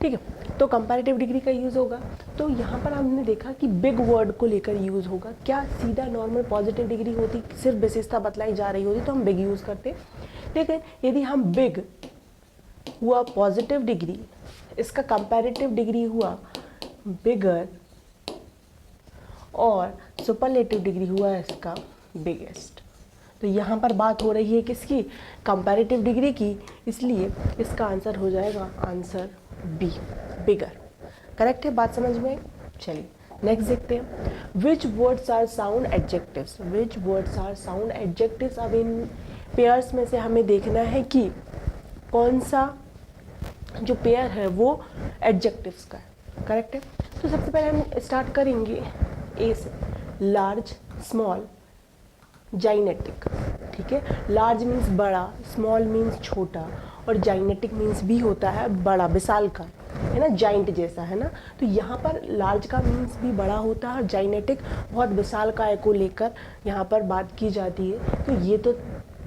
ठीक है, तो कंपैरेटिव डिग्री का यूज होगा। तो यहाँ पर हमने देखा कि बिग वर्ड को लेकर यूज होगा। क्या सीधा नॉर्मल पॉजिटिव डिग्री होती, सिर्फ विशेषता बतलाई जा रही होती तो हम बिग यूज करते, लेकिन यदि हम बिग हुआ पॉजिटिव डिग्री, इसका कंपैरेटिव डिग्री हुआ बिगर और सुपरलेटिव डिग्री हुआ इसका बिगेस्ट। तो यहाँ पर बात हो रही है किसकी, कंपैरेटिव डिग्री की, इसलिए इसका आंसर हो जाएगा आंसर बी, बिगर। करेक्ट है, बात समझ में। चलिए नेक्स्ट देखते हैं, which words are sound adjectives, which words are sound adjectives. अब इन पेयर्स में से हमें देखना है कि कौन सा जो पेयर है वो एडजेक्टिव्स का है। करेक्ट है, तो सबसे पहले हम स्टार्ट करेंगे ए से, लार्ज, स्मॉल, जाइनेटिक। ठीक है, लार्ज मीन्स बड़ा, स्मॉल मीन्स छोटा और जाइनेटिक मीन्स भी होता है बड़ा, विशाल का, है ना, जाइंट जैसा, है ना। तो यहाँ पर लार्ज का मीन्स भी बड़ा होता है और जाइनेटिक बहुत विशाल काय को लेकर यहाँ पर बात की जाती है। तो ये तो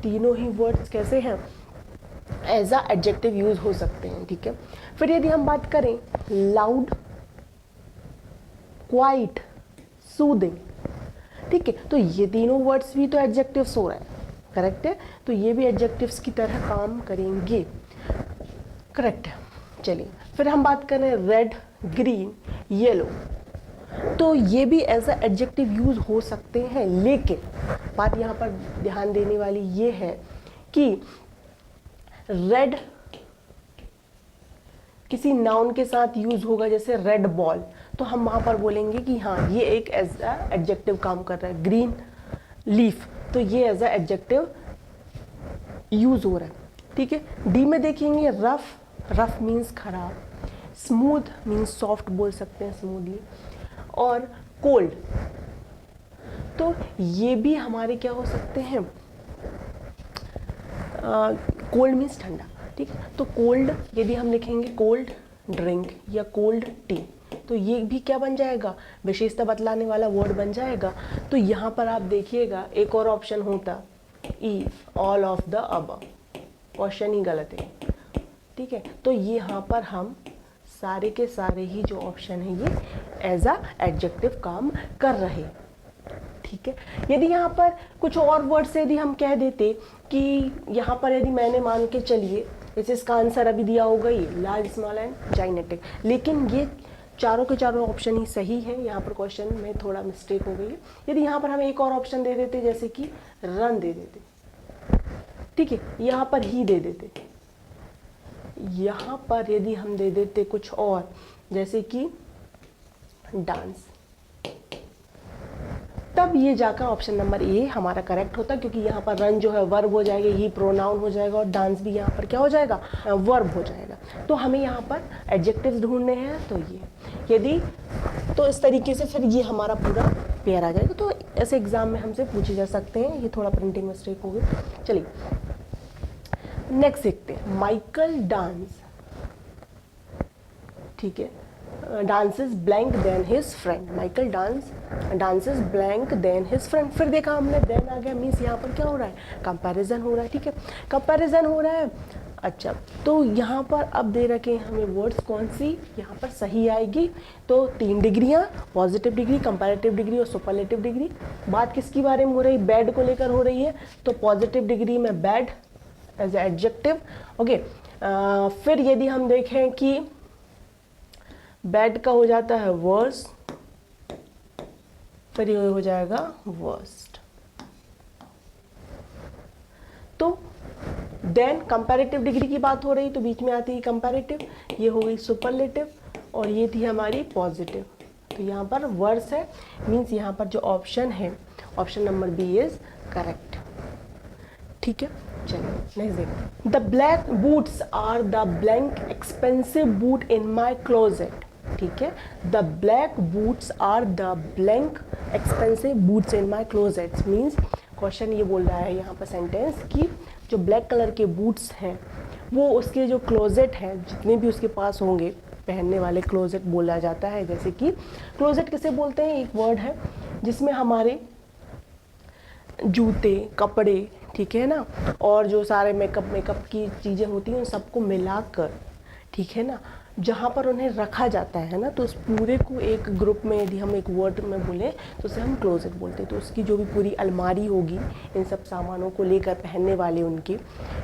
तीनों ही वर्ड्स कैसे हैं, एज अ एडजेक्टिव यूज हो सकते हैं। ठीक है, फिर यदि हम बात करें लाउड, क्वाइट, सूदिंग, ठीक है, तो ये तीनों वर्ड्स भी तो एडजेक्टिव्स हो रहे हैं। करेक्ट है, तो ये भी एडजेक्टिव्स की तरह काम करेंगे। करेक्ट है, चलिए फिर हम बात करें रेड, ग्रीन, येलो, तो ये भी एज अ एडजेक्टिव यूज हो सकते हैं, लेकिन बात यहाँ पर ध्यान देने वाली ये है कि रेड किसी नाउन के साथ यूज होगा, जैसे रेड बॉल, तो हम वहाँ पर बोलेंगे कि हाँ ये एक एज अ एडजेक्टिव काम कर रहा है। ग्रीन लीफ, तो ये एज अ एडजेक्टिव यूज हो रहा है। ठीक है, डी में देखेंगे रफ, रफ मीन्स खराब, स्मूथ मीन्स सॉफ्ट बोल सकते हैं, स्मूथली, और कोल्ड, तो ये भी हमारे क्या हो सकते हैं, कोल्ड मीन्स ठंडा। ठीक है, तो कोल्ड यदि हम लिखेंगे कोल्ड ड्रिंक या कोल्ड टी, तो ये भी क्या बन जाएगा, विशेषता बतलाने वाला वर्ड बन जाएगा। तो यहाँ पर आप देखिएगा एक और ऑप्शन होता E, all of the above, question ही गलत है। ठीक है, तो ये यहाँ पर हम सारे के सारे ही जो ऑप्शन है ये एज अ एडजेक्टिव काम कर रहे। ठीक है, यदि यहाँ पर कुछ और वर्ड से यदि हम कह देते कि यहाँ पर यदि मैंने मान के चलिए, जैसे इसका आंसर अभी दिया होगा ये लार्ज, स्मॉल एंड जाइनेटिक, लेकिन ये चारों के चारों ऑप्शन ही सही है, यहाँ पर क्वेश्चन में थोड़ा मिस्टेक हो गई है। यदि यहाँ पर हम एक और ऑप्शन दे देते, जैसे कि रन दे देते, ठीक है, यहाँ पर ही दे देते, यहाँ पर यदि हम दे देते कुछ और, जैसे कि डांस, तब ये जाकर ऑप्शन नंबर ए हमारा करेक्ट होता, क्योंकि यहाँ पर रन जो है वर्ब हो जाएगा, ही प्रोनाउन हो जाएगा, और डांस भी यहाँ पर क्या हो जाएगा, वर्ब हो जाएगा। तो हमें यहाँ पर एडजेक्टिव्स ढूंढने हैं, तो ये यदि तो इस तरीके से फिर ये हमारा पूरा पेयर आ जाएगा। तो ऐसे एग्जाम में हमसे पूछे जा सकते हैं। ये थोड़ा प्रिंटिंग मिस्टेक हो गई। चलिए नेक्स्ट देखते हैं, माइकल डांस, ठीक है, dances blank than his friend. Michael dances blank than his friend. फिर देखा हमने देन आ गया, मीन्स यहाँ पर क्या हो रहा है, कंपैरिजन हो रहा है, ठीक है, कंपैरिजन हो रहा है। अच्छा, तो यहाँ पर अब दे रखे हैं हमें वर्ड्स, कौन सी यहाँ पर सही आएगी, तो 3 डिग्रियाँ, पॉजिटिव डिग्री, कंपैरेटिव डिग्री और सुपरलेटिव डिग्री। बात किसकी बारे में हो रही, बैड को लेकर हो रही है, तो पॉजिटिव डिग्री में बैड एज एडजेक्टिव, ओके। फिर यदि हम देखें कि बैड का हो जाता है वर्स, फिर ये हो जाएगा वर्स्ट। तो देन कंपैरेटिव डिग्री की बात हो रही, तो बीच में आती है कंपैरेटिव, ये हो गई सुपरलेटिव, और ये थी हमारी पॉजिटिव। तो यहाँ पर वर्स है, मीन्स यहाँ पर जो ऑप्शन है, option number B is correct, ठीक है। चलिए नेक्स्ट देखते, the black boots are the blank expensive boot in my closet, ठीक है। The black boots are the blank expensive boots in my closet, means question ये बोल रहा है यहाँ पर सेंटेंस कि जो ब्लैक कलर के बूट्स हैं वो उसके जो क्लोजेट हैं, जितने भी उसके पास होंगे पहनने वाले, क्लोजेट बोला जाता है। जैसे कि क्लोजेट किसे बोलते हैं, एक वर्ड है जिसमें हमारे जूते, कपड़े, ठीक है ना, और जो सारे मेकअप की चीज़ें होती हैं उन सबको मिलाकर, ठीक है ना, जहाँ पर उन्हें रखा जाता है ना, तो उस पूरे को एक ग्रुप में यदि हम एक वर्ड में बोले तो उसे हम क्लोजेट बोलते हैं। तो उसकी जो भी पूरी अलमारी होगी इन सब सामानों को लेकर, पहनने वाले उनकी,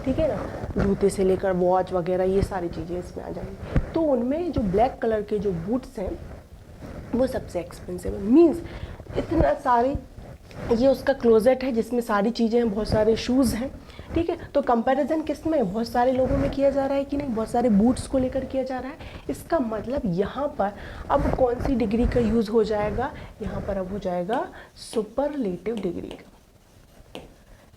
ठीक है ना, जूते से लेकर वॉच वगैरह, ये सारी चीज़ें इसमें आ जाएंगी। तो उनमें जो ब्लैक कलर के जो बूट्स हैं वो सबसे एक्सपेंसिव है, मीन्स इतना सारी, ये उसका क्लोजेट है जिसमें सारी चीज़ें हैं, बहुत सारे शूज़ हैं, ठीक है। तो कंपैरिजन किस में, बहुत सारे लोगों में किया जा रहा है कि नहीं, बहुत सारे बूट्स को लेकर किया जा रहा है। इसका मतलब यहाँ पर अब कौन सी डिग्री का यूज़ हो जाएगा, यहाँ पर अब हो जाएगा सुपरलेटिव डिग्री का,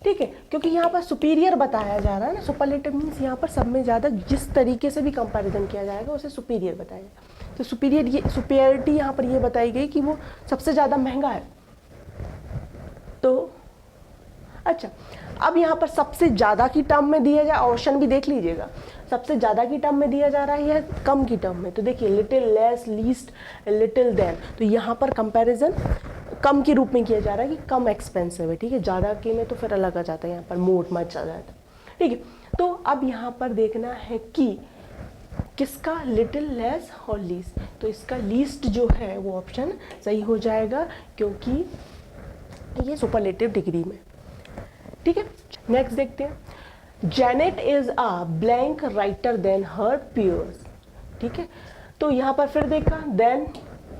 ठीक है, क्योंकि यहाँ पर सुपीरियर बताया जा रहा है ना। सुपरलेटिव मीन्स यहाँ पर सब में ज़्यादा, जिस तरीके से भी कंपैरिजन किया जाएगा उसे सुपीरियर बताएगा। तो सुपीरियर, ये सुपीरियरिटी यहाँ पर ये बताई गई कि वो सबसे ज़्यादा महंगा है। तो अच्छा, अब यहाँ पर सबसे ज़्यादा की टर्म में दिया जाए, ऑप्शन भी देख लीजिएगा, सबसे ज़्यादा की टर्म में दिया जा रहा है या कम की टर्म में। तो देखिए little, less, least, little, then, तो यहाँ पर कंपैरिजन कम के रूप में किया जा रहा है कि कम एक्सपेंसिव है, ठीक है। ज़्यादा के में तो फिर अलग आ जाता है, यहाँ पर मोर मच आ जाता है, ठीक है। तो अब यहाँ पर देखना है कि किसका, लिटिल, लेस और लीस्ट। तो इसका लीस्ट जो है वो ऑप्शन सही हो जाएगा, क्योंकि ये सुपरलेटिव डिग्री में, ठीक है। नेक्स्ट देखते हैं, Janet is a blank writer than her peers, ठीक है। तो यहाँ पर फिर देखा, देन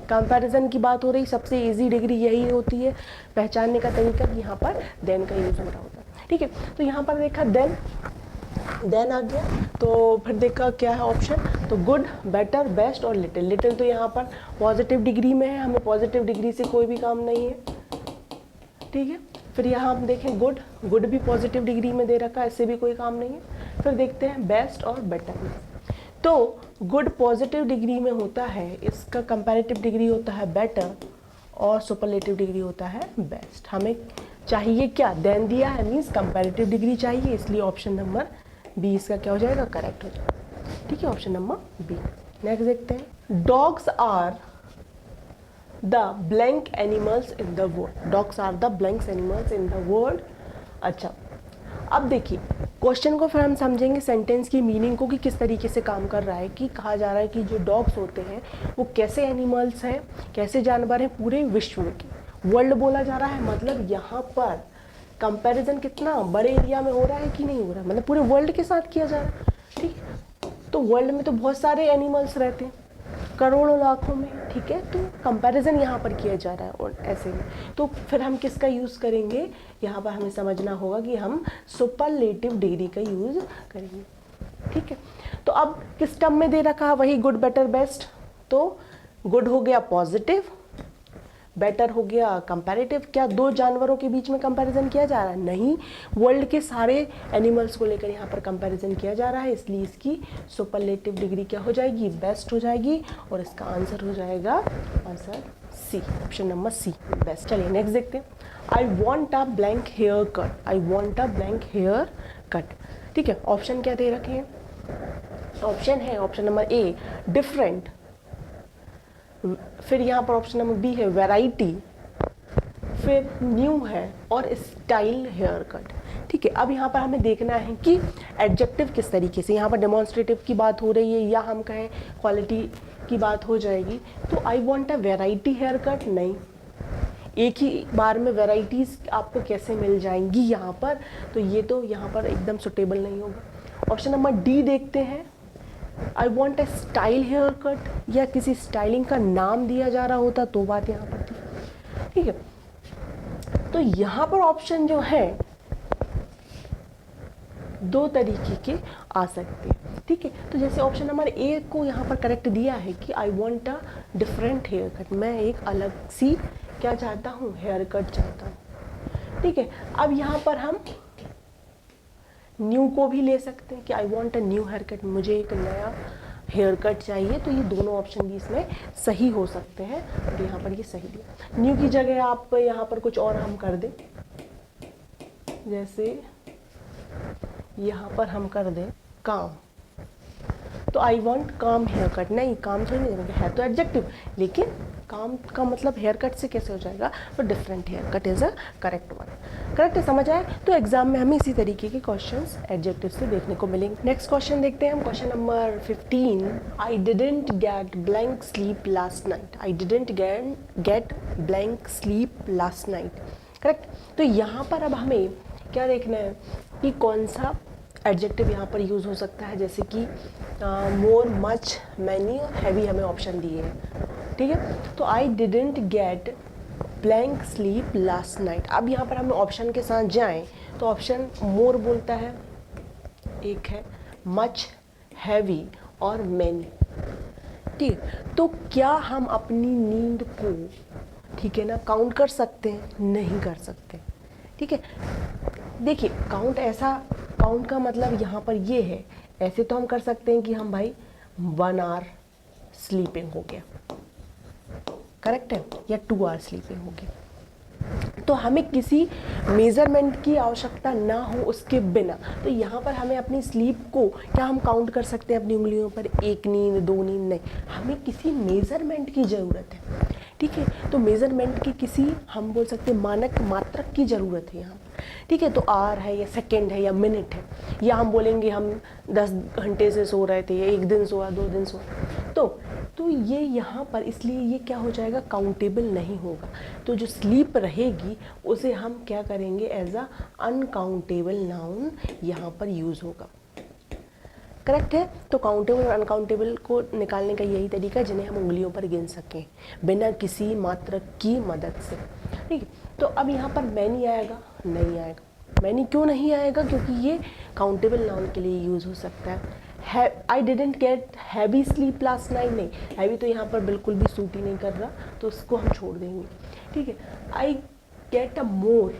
कंपैरिजन की बात हो रही, सबसे इजी डिग्री यही होती है पहचानने का तरीका, यहाँ पर देन का यूज हो रहा होता है, ठीक है। तो यहाँ पर देखा देन आ गया, तो फिर देखा क्या है ऑप्शन, तो गुड, बेटर, बेस्ट और लिटिल। लिटिल तो यहाँ पर पॉजिटिव डिग्री में है, हमें पॉजिटिव डिग्री से कोई भी काम नहीं है, ठीक है। फिर यहाँ हम देखें गुड भी पॉजिटिव डिग्री में दे रखा है, इससे भी कोई काम नहीं है। फिर देखते हैं बेस्ट और बेटर में, तो गुड पॉजिटिव डिग्री में होता है, इसका कंपैरेटिव डिग्री होता है बेटर और सुपरलेटिव डिग्री होता है बेस्ट। हमें चाहिए क्या, देन दिया है, मीन्स कंपैरेटिव डिग्री चाहिए, इसलिए ऑप्शन नंबर बी इसका क्या हो जाएगा, करेक्ट हो जाएगा, ठीक है, ऑप्शन नंबर बी। नेक्स्ट देखते हैं, dogs are the blank animals in the world. Dogs are the blank animals in the world. अच्छा, अब देखिए क्वेश्चन को फिर हम समझेंगे, सेंटेंस की मीनिंग को कि किस तरीके से काम कर रहा है, कि कहा जा रहा है कि जो डॉग्स होते हैं वो कैसे एनिमल्स हैं, कैसे जानवर हैं पूरे विश्व के। वर्ल्ड बोला जा रहा है, मतलब यहाँ पर कंपैरिजन कितना बड़े एरिया में हो रहा है कि नहीं हो रहा है, मतलब पूरे वर्ल्ड के साथ किया जा रहा है, ठीक है। तो वर्ल्ड में तो बहुत सारे एनिमल्स रहते हैं, करोड़ों लाखों में, ठीक है। तो कंपैरिजन यहाँ पर किया जा रहा है, और ऐसे में तो फिर हम किसका यूज़ करेंगे, यहाँ पर हमें समझना होगा कि हम सुपरलेटिव डिग्री का यूज़ करेंगे, ठीक है। तो अब किस टर्म में दे रखा है, वही गुड, बेटर, बेस्ट। तो गुड हो गया पॉजिटिव, बेटर हो गया कंपैरेटिव, क्या दो जानवरों के बीच में कंपैरिजन किया जा रहा है? नहीं, वर्ल्ड के सारे एनिमल्स को लेकर यहाँ पर कंपैरिजन किया जा रहा है, इसलिए इसकी सुपरलेटिव डिग्री क्या हो जाएगी? बेस्ट हो जाएगी, और इसका आंसर हो जाएगा answer C, option number C, best. चलिए नेक्स्ट देखते हैं। I want a blank haircut, I want a blank haircut. ठीक है, ऑप्शन क्या दे रखे हैं? ऑप्शन है ऑप्शन नंबर ए डिफरेंट, फिर यहाँ पर ऑप्शन नंबर बी है वैरायटी, फिर न्यू है, और स्टाइल हेयर कट। ठीक है, अब यहाँ पर हमें देखना है कि एडजेक्टिव किस तरीके से, यहाँ पर डेमोन्स्ट्रेटिव की बात हो रही है या हम कहें क्वालिटी की बात हो जाएगी। तो I want a variety haircut, नहीं, एक ही बार में वेराइटीज़ आपको कैसे मिल जाएंगी यहाँ पर, तो ये तो यहाँ पर एकदम सुटेबल नहीं होगा। ऑप्शन नंबर डी देखते हैं, I want a style haircut, या किसी स्टाइलिंग का नाम दिया जा रहा होता तो बात यहाँ पर थी। ठीक है, तो यहाँ पर ऑप्शन जो है दो तरीके के आ सकते हैं। ठीक है, तो जैसे ऑप्शन नंबर ए को यहाँ पर करेक्ट दिया है कि I want a different hair cut, मैं एक अलग सी क्या चाहता हूँ? हेयर कट चाहता हूँ। ठीक है, अब यहाँ पर हम न्यू को भी ले सकते हैं कि I want a new haircut, मुझे एक नया हेयर कट चाहिए, तो ये दोनों ऑप्शन भी इसमें सही हो सकते हैं, और यहाँ पर ये सही दिया। न्यू की जगह आप यहाँ पर कुछ और हम कर दें, जैसे यहाँ पर हम कर दें काम, तो आई वॉन्ट काम हेयर कट, नहीं काम थोड़ी नहीं है तो एडजेक्टिव, लेकिन काम का मतलब हेयर कट से कैसे हो जाएगा? तो different hair cut is a correct one. Correct है, समझ आए? तो एग्जाम में हमें इसी तरीके के क्वेश्चंस एडजेक्टिव से देखने को मिलेंगे। नेक्स्ट क्वेश्चन देखते हैं हम, question number 15। I didn't get blank sleep last night, I didn't get blank sleep last night. Correct, तो यहाँ पर अब हमें क्या देखना है कि कौन सा एडजेक्टिव यहाँ पर यूज़ हो सकता है, जैसे कि मोर, मच, मैनी और हैवी हमें ऑप्शन दिए हैं। ठीक है, तो I didn't get blank sleep last night. अब यहाँ पर हम ऑप्शन के साथ जाएं तो ऑप्शन मोर बोलता है, एक है मच, हैवी और मैनी। ठीक, तो क्या हम अपनी नींद को, ठीक है ना, काउंट कर सकते हैं? नहीं कर सकते। ठीक है, देखिए काउंट का मतलब यहाँ पर ये है, ऐसे तो हम कर सकते हैं कि हम भाई 1 आवर स्लीपिंग हो गया, करेक्ट है, या 2 आवर स्लीपिंग हो गया, तो हमें किसी मेजरमेंट की आवश्यकता ना हो उसके बिना, तो यहाँ पर हमें अपनी स्लीप को क्या हम काउंट कर सकते हैं अपनी उंगलियों पर? एक नींद, 2 नींद नहीं, हमें किसी मेजरमेंट की ज़रूरत है। ठीक है, तो मेजरमेंट की किसी हम बोल सकते हैं मानक मात्रक की ज़रूरत है यहाँ। ठीक है, तो आवर है या सेकेंड है या मिनट है, या हम बोलेंगे हम 10 घंटे से सो रहे थे, या 1 दिन सोआ, 2 दिन सोआ, तो ये यहाँ पर इसलिए ये क्या हो जाएगा? काउंटेबल नहीं होगा। तो जो स्लीप रहेगी उसे हम क्या करेंगे? एज अ अनकाउंटेबल नाउन यहाँ पर यूज़ होगा। करेक्ट है, तो काउंटेबल और अनकाउंटेबल को निकालने का यही तरीका है जिन्हें हम उंगलियों पर गिन सकें बिना किसी मात्रक की मदद से। ठीक है, तो अब यहाँ पर मैनी आएगा? नहीं आएगा। मैनी क्यों नहीं आएगा? क्योंकि ये काउंटेबल नाउन के लिए यूज़ हो सकता है। I didn't get heavy sleep last night, नहीं, हैवी तो यहाँ पर बिल्कुल भी सूट ही नहीं कर रहा, तो उसको हम छोड़ देंगे। ठीक है, आई गेट अ मोर,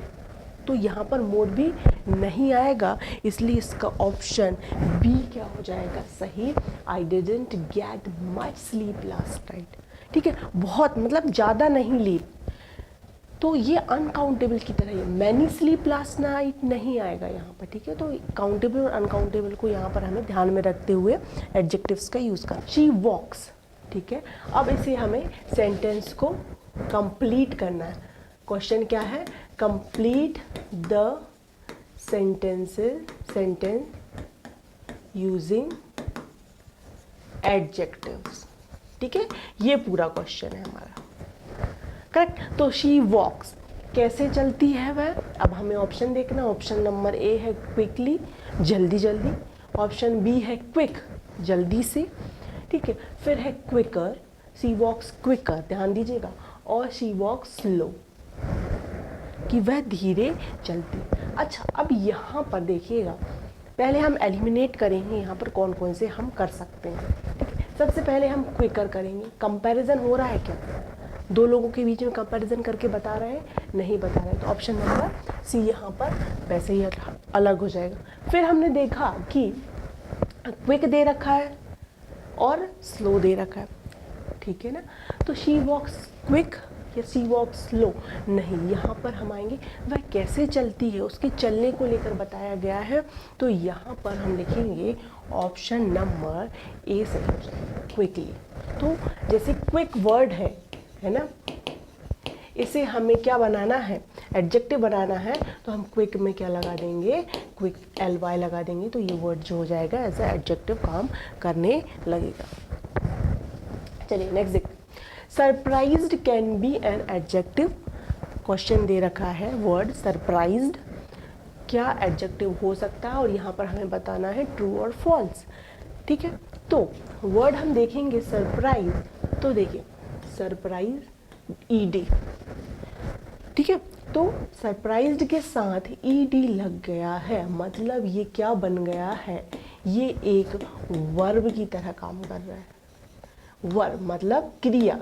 तो यहाँ पर मोर भी नहीं आएगा, इसलिए इसका ऑप्शन बी क्या हो जाएगा? सही, I didn't get much sleep last night. ठीक है, बहुत मतलब ज़्यादा नहीं ली, तो ये अनकाउंटेबल की तरह है। मैनी स्लीप लास्ट नाइट नहीं आएगा यहाँ पर। ठीक है, तो काउंटेबल और अनकाउंटेबल को यहाँ पर हमें ध्यान में रखते हुए एडजेक्टिव्स का यूज़ करना। शी वॉक्स, ठीक है, अब इसे हमें सेंटेंस को कंप्लीट करना है। क्वेश्चन क्या है? Complete the sentence using adjectives. ठीक है, ये पूरा क्वेश्चन है हमारा। करेक्ट, तो शी वॉक्स कैसे चलती है वह? अब हमें ऑप्शन देखना। ऑप्शन नंबर ए है क्विकली, जल्दी जल्दी। ऑप्शन बी है क्विक, जल्दी से। ठीक है, फिर है क्विकर, शी वॉक्स क्विकर, ध्यान दीजिएगा, और शी वॉक्स स्लो, कि वह धीरे चलती। अच्छा, अब यहाँ पर देखिएगा, पहले हम एलिमिनेट करेंगे यहाँ पर कौन कौन से हम कर सकते हैं। ठीक है, सबसे पहले हम क्विकर करेंगे। कंपैरिजन हो रहा है क्या? दो लोगों के बीच में कंपैरिजन करके बता रहे हैं, नहीं बता रहे हैं, तो ऑप्शन नंबर सी यहाँ पर वैसे ही अलग हो जाएगा। फिर हमने देखा कि क्विक दे रखा है और स्लो दे रखा है, ठीक है ना। तो शी वॉक्स क्विक या सी वॉक्स स्लो, नहीं, यहाँ पर हम आएंगे वह कैसे चलती है, उसके चलने को लेकर बताया गया है, तो यहाँ पर हम लिखेंगे ऑप्शन नंबर ए सही हो जाएगा, क्विकली। तो जैसे क्विक वर्ड है ना, इसे हमें क्या बनाना है, एडजेक्टिव बनाना है, तो हम क्विक में क्या लगा देंगे, क्विक ly लगा देंगे, तो ये वर्ड जो हो जाएगा एज ए एडजेक्टिव काम करने लगेगा। चलिए नेक्स्ट देखते, surprised can be an adjective. Question दे रखा है, वर्ड सरप्राइज्ड क्या एडजेक्टिव हो सकता है, और यहाँ पर हमें बताना है ट्रू और फॉल्स, ठीक है। तो वर्ड हम देखेंगे सरप्राइज, तो देखिए सरप्राइज ईडी, ठीक है, तो सरप्राइज्ड के साथ ईडी लग गया है, मतलब ये क्या बन गया है, ये एक वर्ब की तरह काम कर रहा है। वर्ब मतलब क्रिया।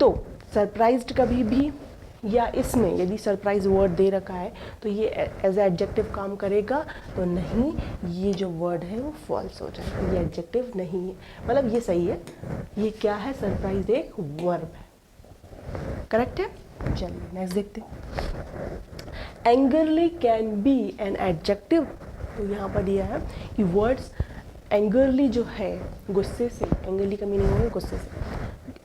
तो सरप्राइज्ड कभी भी या इसमें यदि सरप्राइज वर्ड दे रखा है तो ये एज ए एडजेक्टिव काम करेगा, तो नहीं, ये जो वर्ड है वो फॉल्स हो जाएगा, ये एडजेक्टिव नहीं है, मतलब ये सही है, ये क्या है, सरप्राइज एक वर्ब है, करेक्ट है। चलिए नेक्स्ट देखते हैं, angrily can be an adjective. तो यहाँ पर दिया है कि वर्ड्स एंगरली जो है गुस्से से, एंगरली का मीनिंग है गुस्से से,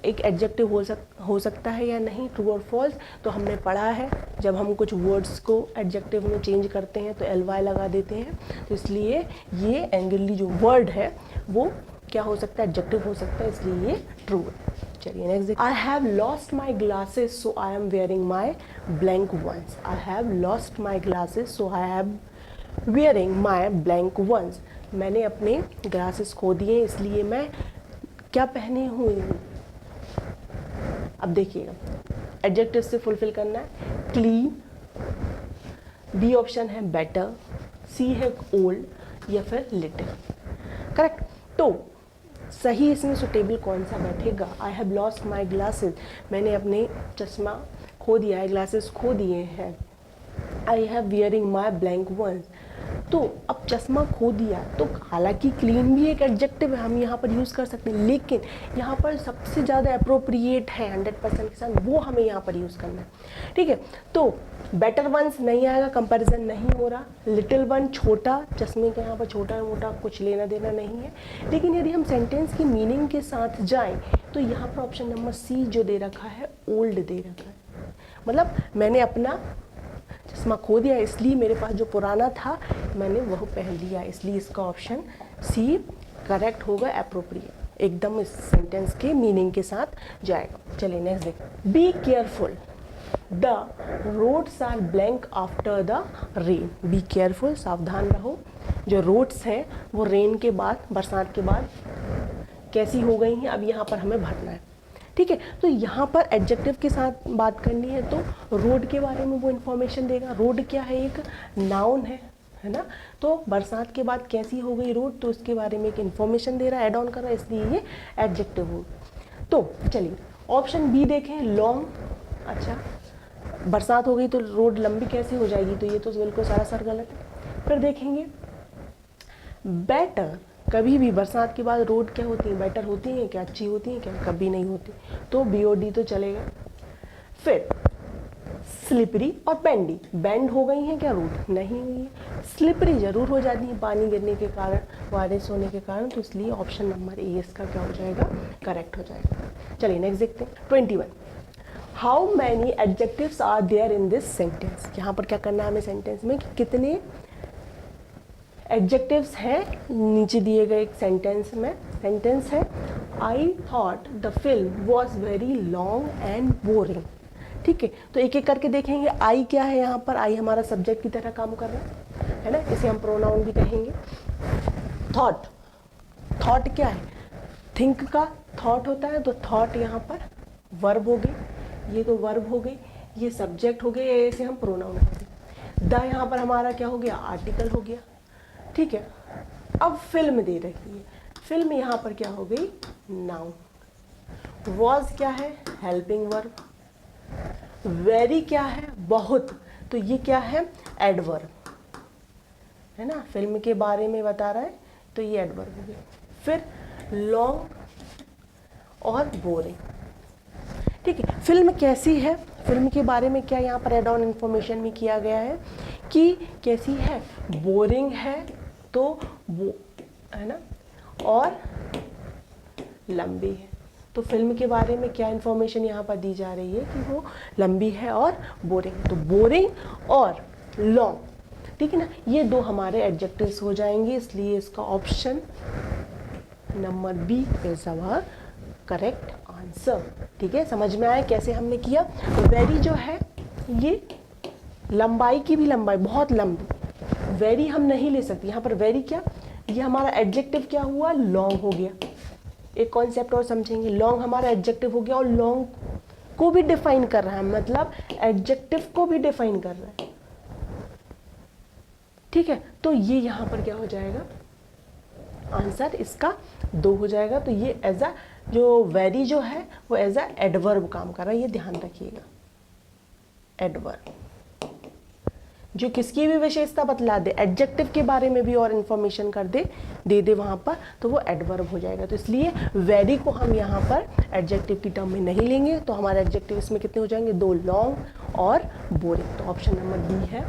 एक एडजेक्टिव हो सकता है या नहीं, ट्रू और फॉल्स। तो हमने पढ़ा है जब हम कुछ वर्ड्स को एडजेक्टिव में चेंज करते हैं तो ly लगा देते हैं, तो इसलिए ये एंगरली जो वर्ड है वो क्या हो सकता है, एडजेक्टिव हो सकता है, इसलिए ये ट्रू है। चलिए नेक्स्ट देखिए, I have lost my glasses so I am wearing my blank ones. I have lost my glasses so I am wearing my blank ones. मैंने अपने ग्लासेस खो दिए इसलिए मैं क्या पहने हुई हूँ। अब देखिएगा एडजेक्टिव से फुलफिल करना है, क्लीन, बी ऑप्शन है बेटर, सी है ओल्ड या फिर लिटिल, करेक्ट। तो सही इसमें सुटेबल कौन सा बैठेगा, आई हैव लॉस्ट माई ग्लासेस, मैंने अपने चश्मा खो दिया है, ग्लासेस खो दिए हैं, I have wearing my blank ones. तो अब चश्मा खो दिया, तो हालांकि क्लीन भी एक एडजेक्टिव है, हम यहाँ पर यूज़ कर सकते हैं, लेकिन यहाँ पर सबसे ज़्यादा अप्रोप्रिएट है 100% के साथ, वो हमें यहाँ पर यूज़ करना है, ठीक है। तो बेटर वंस नहीं आएगा, कंपैरिजन नहीं हो रहा, लिटिल वन छोटा, चश्मे के यहाँ पर छोटा मोटा कुछ लेना देना नहीं है। लेकिन यदि हम सेंटेंस की मीनिंग के साथ जाएं तो यहाँ पर ऑप्शन नंबर सी जो दे रखा है ओल्ड दे रखा है, मतलब मैंने अपना चश्मा खो दिया इसलिए मेरे पास जो पुराना था मैंने वह पहन लिया, इसलिए इसका ऑप्शन सी करेक्ट होगा, एप्रोप्रिएट, एकदम इस सेंटेंस के मीनिंग के साथ जाएगा। चलिए नेक्स्ट देखते, be careful, the roads are blank after the rain. Be careful, सावधान रहो, जो रोड्स हैं वो रेन के बाद, बरसात के बाद कैसी हो गई हैं, अब यहाँ पर हमें भरना है, ठीक है। तो यहाँ पर एडजेक्टिव के साथ बात करनी है तो रोड के बारे में वो इन्फॉर्मेशन देगा। रोड क्या है, एक नाउन है ना, तो बरसात के बाद कैसी हो गई रोड, तो उसके बारे में एक इन्फॉर्मेशन दे रहा है, एड ऑन कर रहा है, इसलिए ये एडजेक्टिव हो। तो चलिए ऑप्शन बी देखें, लॉन्ग, अच्छा बरसात हो गई तो रोड लंबी कैसे हो जाएगी, तो ये तो बिल्कुल सरासर गलत है। फिर देखेंगे बेटर, कभी भी बरसात के बाद रोड क्या होती है, बेटर होती हैं क्या, अच्छी होती हैं क्या, कभी नहीं होती, तो BOD तो चलेगा। फिर स्लिपरी और बेंडी, बेंड हो गई हैं क्या रोड, नहीं हुई है, स्लिपरी जरूर हो जाती है पानी गिरने के कारण, बारिश होने के कारण, तो इसलिए ऑप्शन नंबर ए इसका क्या हो जाएगा, करेक्ट हो जाएगा। चलिए नेक्स्ट देखते हैं 21, how many adjectives are there in this sentence. यहाँ पर क्या करना है हमें सेंटेंस में कि कितने एडजेक्टिव्स हैं, नीचे दिए गए एक सेंटेंस में, सेंटेंस है I thought the film was very long and boring, ठीक है। तो एक एक करके देखेंगे, आई क्या है, यहाँ पर आई हमारा सब्जेक्ट की तरह काम कर रहा है ना, इसे हम प्रोनाउन भी कहेंगे। थॉट, थॉट क्या है, थिंक का थॉट होता है, तो थॉट यहाँ पर वर्ब हो गई, ये तो वर्ब हो गई, ये सब्जेक्ट हो गए, ऐसे हम प्रोनाउन करते हैं। द यहाँ पर हमारा क्या हो गया, आर्टिकल हो गया, ठीक है। अब फिल्म दे रखी है, फिल्म यहाँ पर क्या हो गई, नाउन, वॉज क्या है, हेल्पिंग वर्ब। वेरी क्या है, बहुत, तो ये क्या है, एडवर्ब है ना, फिल्म के बारे में बता रहा है तो ये एडवर्ब हो गया। फिर लॉन्ग और बोरिंग, ठीक है। फिल्म कैसी है, फिल्म के बारे में क्या यहाँ पर एड ऑन इन्फॉर्मेशन में किया गया है कि कैसी है, बोरिंग है, तो वो है ना, और लंबी है। तो फिल्म के बारे में क्या इन्फॉर्मेशन यहाँ पर दी जा रही है कि वो लंबी है और बोरिंग, तो बोरिंग और लॉन्ग, ठीक है ना, ये दो हमारे एडजेक्टिव्स हो जाएंगे, इसलिए इसका option number B is our correct answer. ठीक है, समझ में आया कैसे हमने किया। तो वेरी जो है ये लंबाई की भी लंबाई, बहुत लंबी, वेरी हम नहीं ले सकते यहाँ पर। वेरी क्या, ये हमारा एडजेक्टिव क्या हुआ, लॉन्ग हो गया। एक कॉन्सेप्ट और समझेंगे, लॉन्ग हमारा एडजेक्टिव हो गया और लॉन्ग को भी डिफाइन कर रहा है, मतलब एडजेक्टिव को भी डिफाइन कर रहा है, ठीक है। तो ये यहाँ पर क्या हो जाएगा, आंसर इसका 2 हो जाएगा। तो ये एज अ, जो वेरी जो है वो एज अ एडवर्ब काम कर रहा है, ये ध्यान रखिएगा। एडवर्ब जो किसकी भी विशेषता बतला दे, एडजेक्टिव के बारे में भी और इन्फॉर्मेशन कर दे दे वहाँ पर, तो वो एडवर्ब हो जाएगा। तो इसलिए वेरी को हम यहाँ पर एडजेक्टिव की टर्म में नहीं लेंगे, तो हमारे एडजेक्टिव इसमें कितने हो जाएंगे, 2, लॉन्ग और बोरिंग। तो ऑप्शन नंबर बी है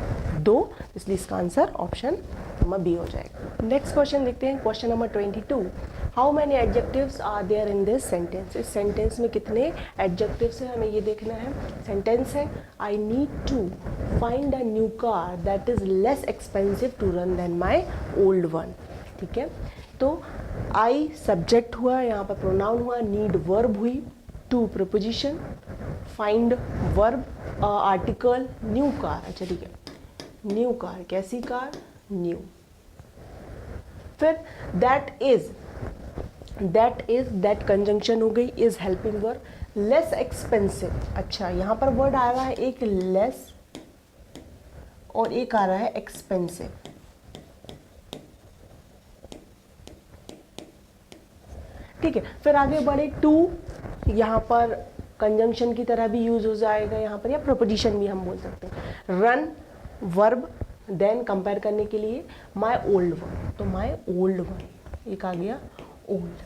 2, इसलिए इसका आंसर ऑप्शन नंबर बी हो जाएगा। नेक्स्ट क्वेश्चन देखते हैं, question number 22। How many adjectives are there in this sentence. इस सेंटेंस में कितने एडजेक्टिव्स हैं, हमें ये देखना है। सेंटेंस है, I need to find a new car that is less expensive to run then my old one. ठीक है, तो आई सब्जेक्ट हुआ, यहाँ पर प्रोनाउन हुआ, नीड वर्ब हुई, to preposition, find verb, article, new car. अच्छा ठीक है, न्यू कार, कैसी कार, न्यू। फिर दैट कंजंक्शन हो गई, is helping verb, less expensive. अच्छा यहाँ पर वर्ड आ रहा है एक लेस और एक आ रहा है एक्सपेंसिव। ठीक है, फिर आगे बढ़े, टू यहाँ पर कंजंक्शन की तरह भी यूज हो जाएगा यहाँ पर, या प्रोपोजिशन भी हम बोल सकते हैं। रन वर्ब, देन कंपेयर करने के लिए माई ओल्ड वन, तो माई ओल्ड वन, एक आ गया ओल्ड।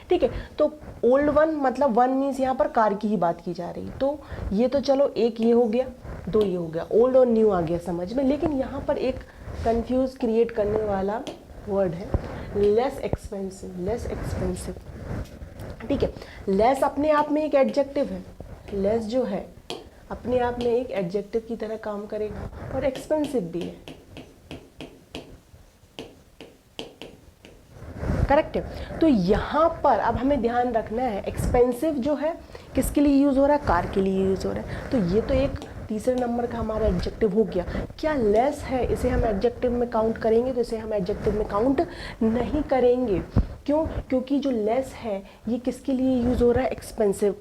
ठीक है, तो ओल्ड वन मतलब वन मीन्स यहाँ पर कार की ही बात की जा रही, तो ये तो चलो एक ये हो गया, 2 ये हो गया, ओल्ड और न्यू आ गया समझ में। लेकिन यहाँ पर एक कंफ्यूज क्रिएट करने वाला वर्ड है, लेस एक्सपेंसिव। लेस एक्सपेंसिव, ठीक है, लेस अपने आप में एक एडजेक्टिव है, लेस जो है अपने आप में एक एडजेक्टिव की तरह काम करेगा, और एक्सपेंसिव भी है, करेक्ट है। तो यहाँ पर अब हमें ध्यान रखना है, एक्सपेंसिव जो है किसके लिए यूज हो रहा है, कार के लिए यूज हो रहा है। तो ये तो एक तीसरे नंबर का हमारा एडजेक्टिव हो गया। क्या लेस है, इसे हम एडजेक्टिव में काउंट करेंगे, तो इसे हम एडजेक्टिव में काउंट नहीं करेंगे। क्यों, क्योंकि जो लेस है ये किसके लिए यूज हो रहा है, एक्सपेंसिव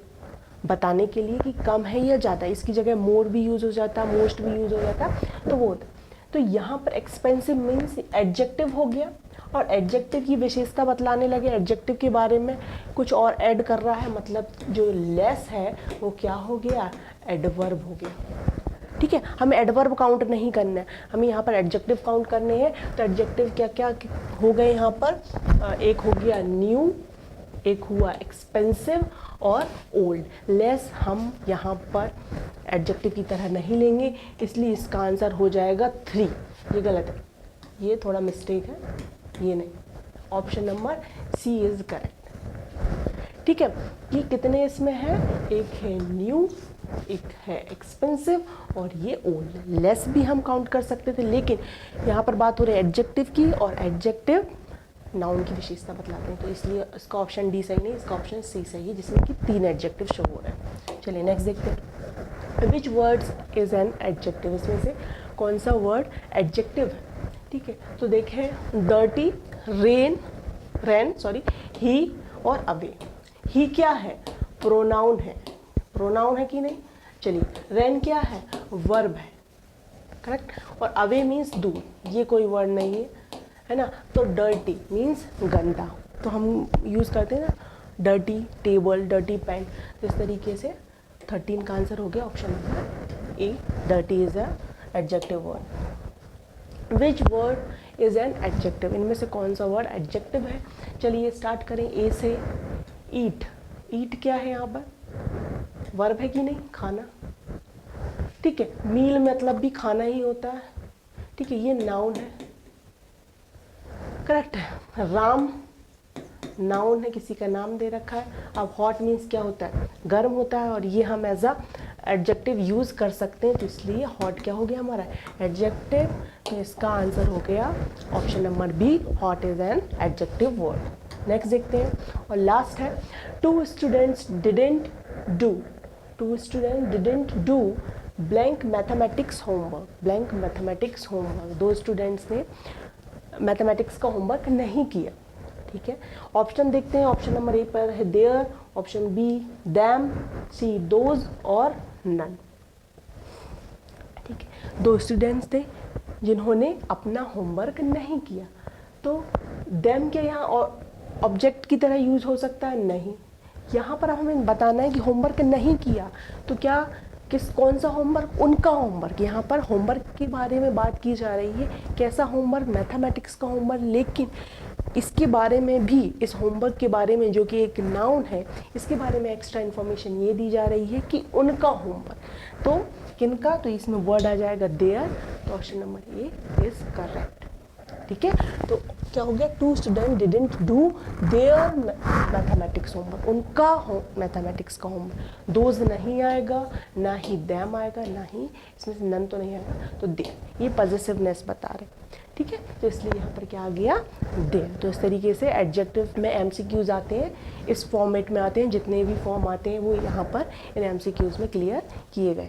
बताने के लिए कि कम है या ज़्यादा। इसकी जगह मोर भी यूज हो जाता, मोस्ट भी यूज हो जाता, तो वो होता। तो यहाँ पर एक्सपेंसिव मीन्स एडजेक्टिव हो गया, और एडजेक्टिव की विशेषता बतलाने लगे, एडजेक्टिव के बारे में कुछ और ऐड कर रहा है, मतलब जो लेस है वो क्या हो गया, एडवर्ब हो गया। ठीक है, हमें एडवर्ब काउंट नहीं करना है, हमें यहाँ पर एडजेक्टिव काउंट करने हैं। तो एडजेक्टिव क्या क्या हो गए यहाँ पर, एक हो गया न्यू, एक हुआ एक्सपेंसिव और ओल्ड। लेस हम यहाँ पर एडजेक्टिव की तरह नहीं लेंगे, इसलिए इसका आंसर हो जाएगा 3। ये गलत है, ये थोड़ा मिस्टेक है, ये नहीं, option number C is correct. ठीक है, ये कितने इसमें है, एक है न्यू, एक है एक्सपेंसिव और ये ओल्ड। लेस भी हम काउंट कर सकते थे, लेकिन यहाँ पर बात हो रही है एडजेक्टिव की, और एडजेक्टिव नाउन की विशेषता बतलाते हैं, तो इसलिए इसका ऑप्शन डी सही नहीं, इसका ऑप्शन सी सही है, जिसमें कि 3 एडजेक्टिव शो हो रहे हैं। चलिए नेक्स्ट देखते हैं, which words is an adjective, इसमें से कौन सा वर्ड एडजेक्टिव है। ठीक है, तो देखें, डर्टी, ही और अवे। ही क्या है, प्रोनाउन है, प्रोनाउन है कि नहीं। चलिए, रेन क्या है, वर्ब है, करेक्ट, और अवे मीन्स दूर, ये कोई वर्ड नहीं है, है ना। तो डर्टी मीन्स गंदा, तो हम यूज़ करते हैं ना डर्टी टेबल, डर्टी पेन। तो इस तरीके से 13 का आंसर हो गया option number A, dirty is a adjective word. Which word is an adjective, इनमें से कौन सा वर्ड एडजेक्टिव है? चलिए स्टार्ट करें ए से। ईट, ईट क्या है यहाँ पर? वर्ब है कि नहीं? खाना, ठीक है। मील मतलब भी खाना ही होता है, ठीक है, ये नाउन है, करेक्ट है। राम नाउन है, किसी का नाम दे रखा है। अब हॉट मीन्स क्या होता है? गर्म होता है, और ये हम एज अ एडजेक्टिव यूज कर सकते हैं, तो इसलिए हॉट क्या हो गया हमारा? एडजेक्टिव। तो इसका आंसर हो गया option number B, hot is an adjective word. Next देखते हैं, और लास्ट है, two students didn't do, two student didn't do blank mathematics homework, blank mathematics homework, दो स्टूडेंट्स ने मैथमेटिक्स का होमवर्क नहीं किया, ठीक है। ऑप्शन देखते हैं, ऑप्शन नंबर ए पर है their, option B them, C those और नन, ठीक है। दो स्टूडेंट्स थे जिन्होंने अपना होमवर्क नहीं किया, तो दैम क्या यहाँ ऑब्जेक्ट की तरह यूज हो सकता है? नहीं। यहाँ पर हमें बताना है कि होमवर्क नहीं किया, तो क्या किस कौन सा होमवर्क? उनका होमवर्क। यहाँ पर होमवर्क के बारे में बात की जा रही है, कैसा होमवर्क? मैथमेटिक्स का होमवर्क। लेकिन इसके बारे में भी, इस होमवर्क के बारे में जो कि एक नाउन है, इसके बारे में एक्स्ट्रा इन्फॉर्मेशन ये दी जा रही है कि उनका होमवर्क। तो किनका? तो इसमें वर्ड आ जाएगा देयर, तो option number A is correct, ठीक है। तो क्या हो गया? Two student didn't do their mathematics homework, उनका मैथमेटिक्स का होमवर्क। दोज नहीं आएगा, ना ही दैम आएगा, ना ही इसमें से नन तो नहीं आएगा, तो दे, ये पॉजिटिवनेस बता रहे, ठीक है। तो इसलिए यहाँ पर क्या आ गया? देयर। तो इस तरीके से एडजेक्टिव में एमसीक्यूज आते हैं, इस फॉर्मेट में आते हैं, जितने भी फॉर्म आते हैं वो यहाँ पर इन एमसीक्यूज में क्लियर किए गए।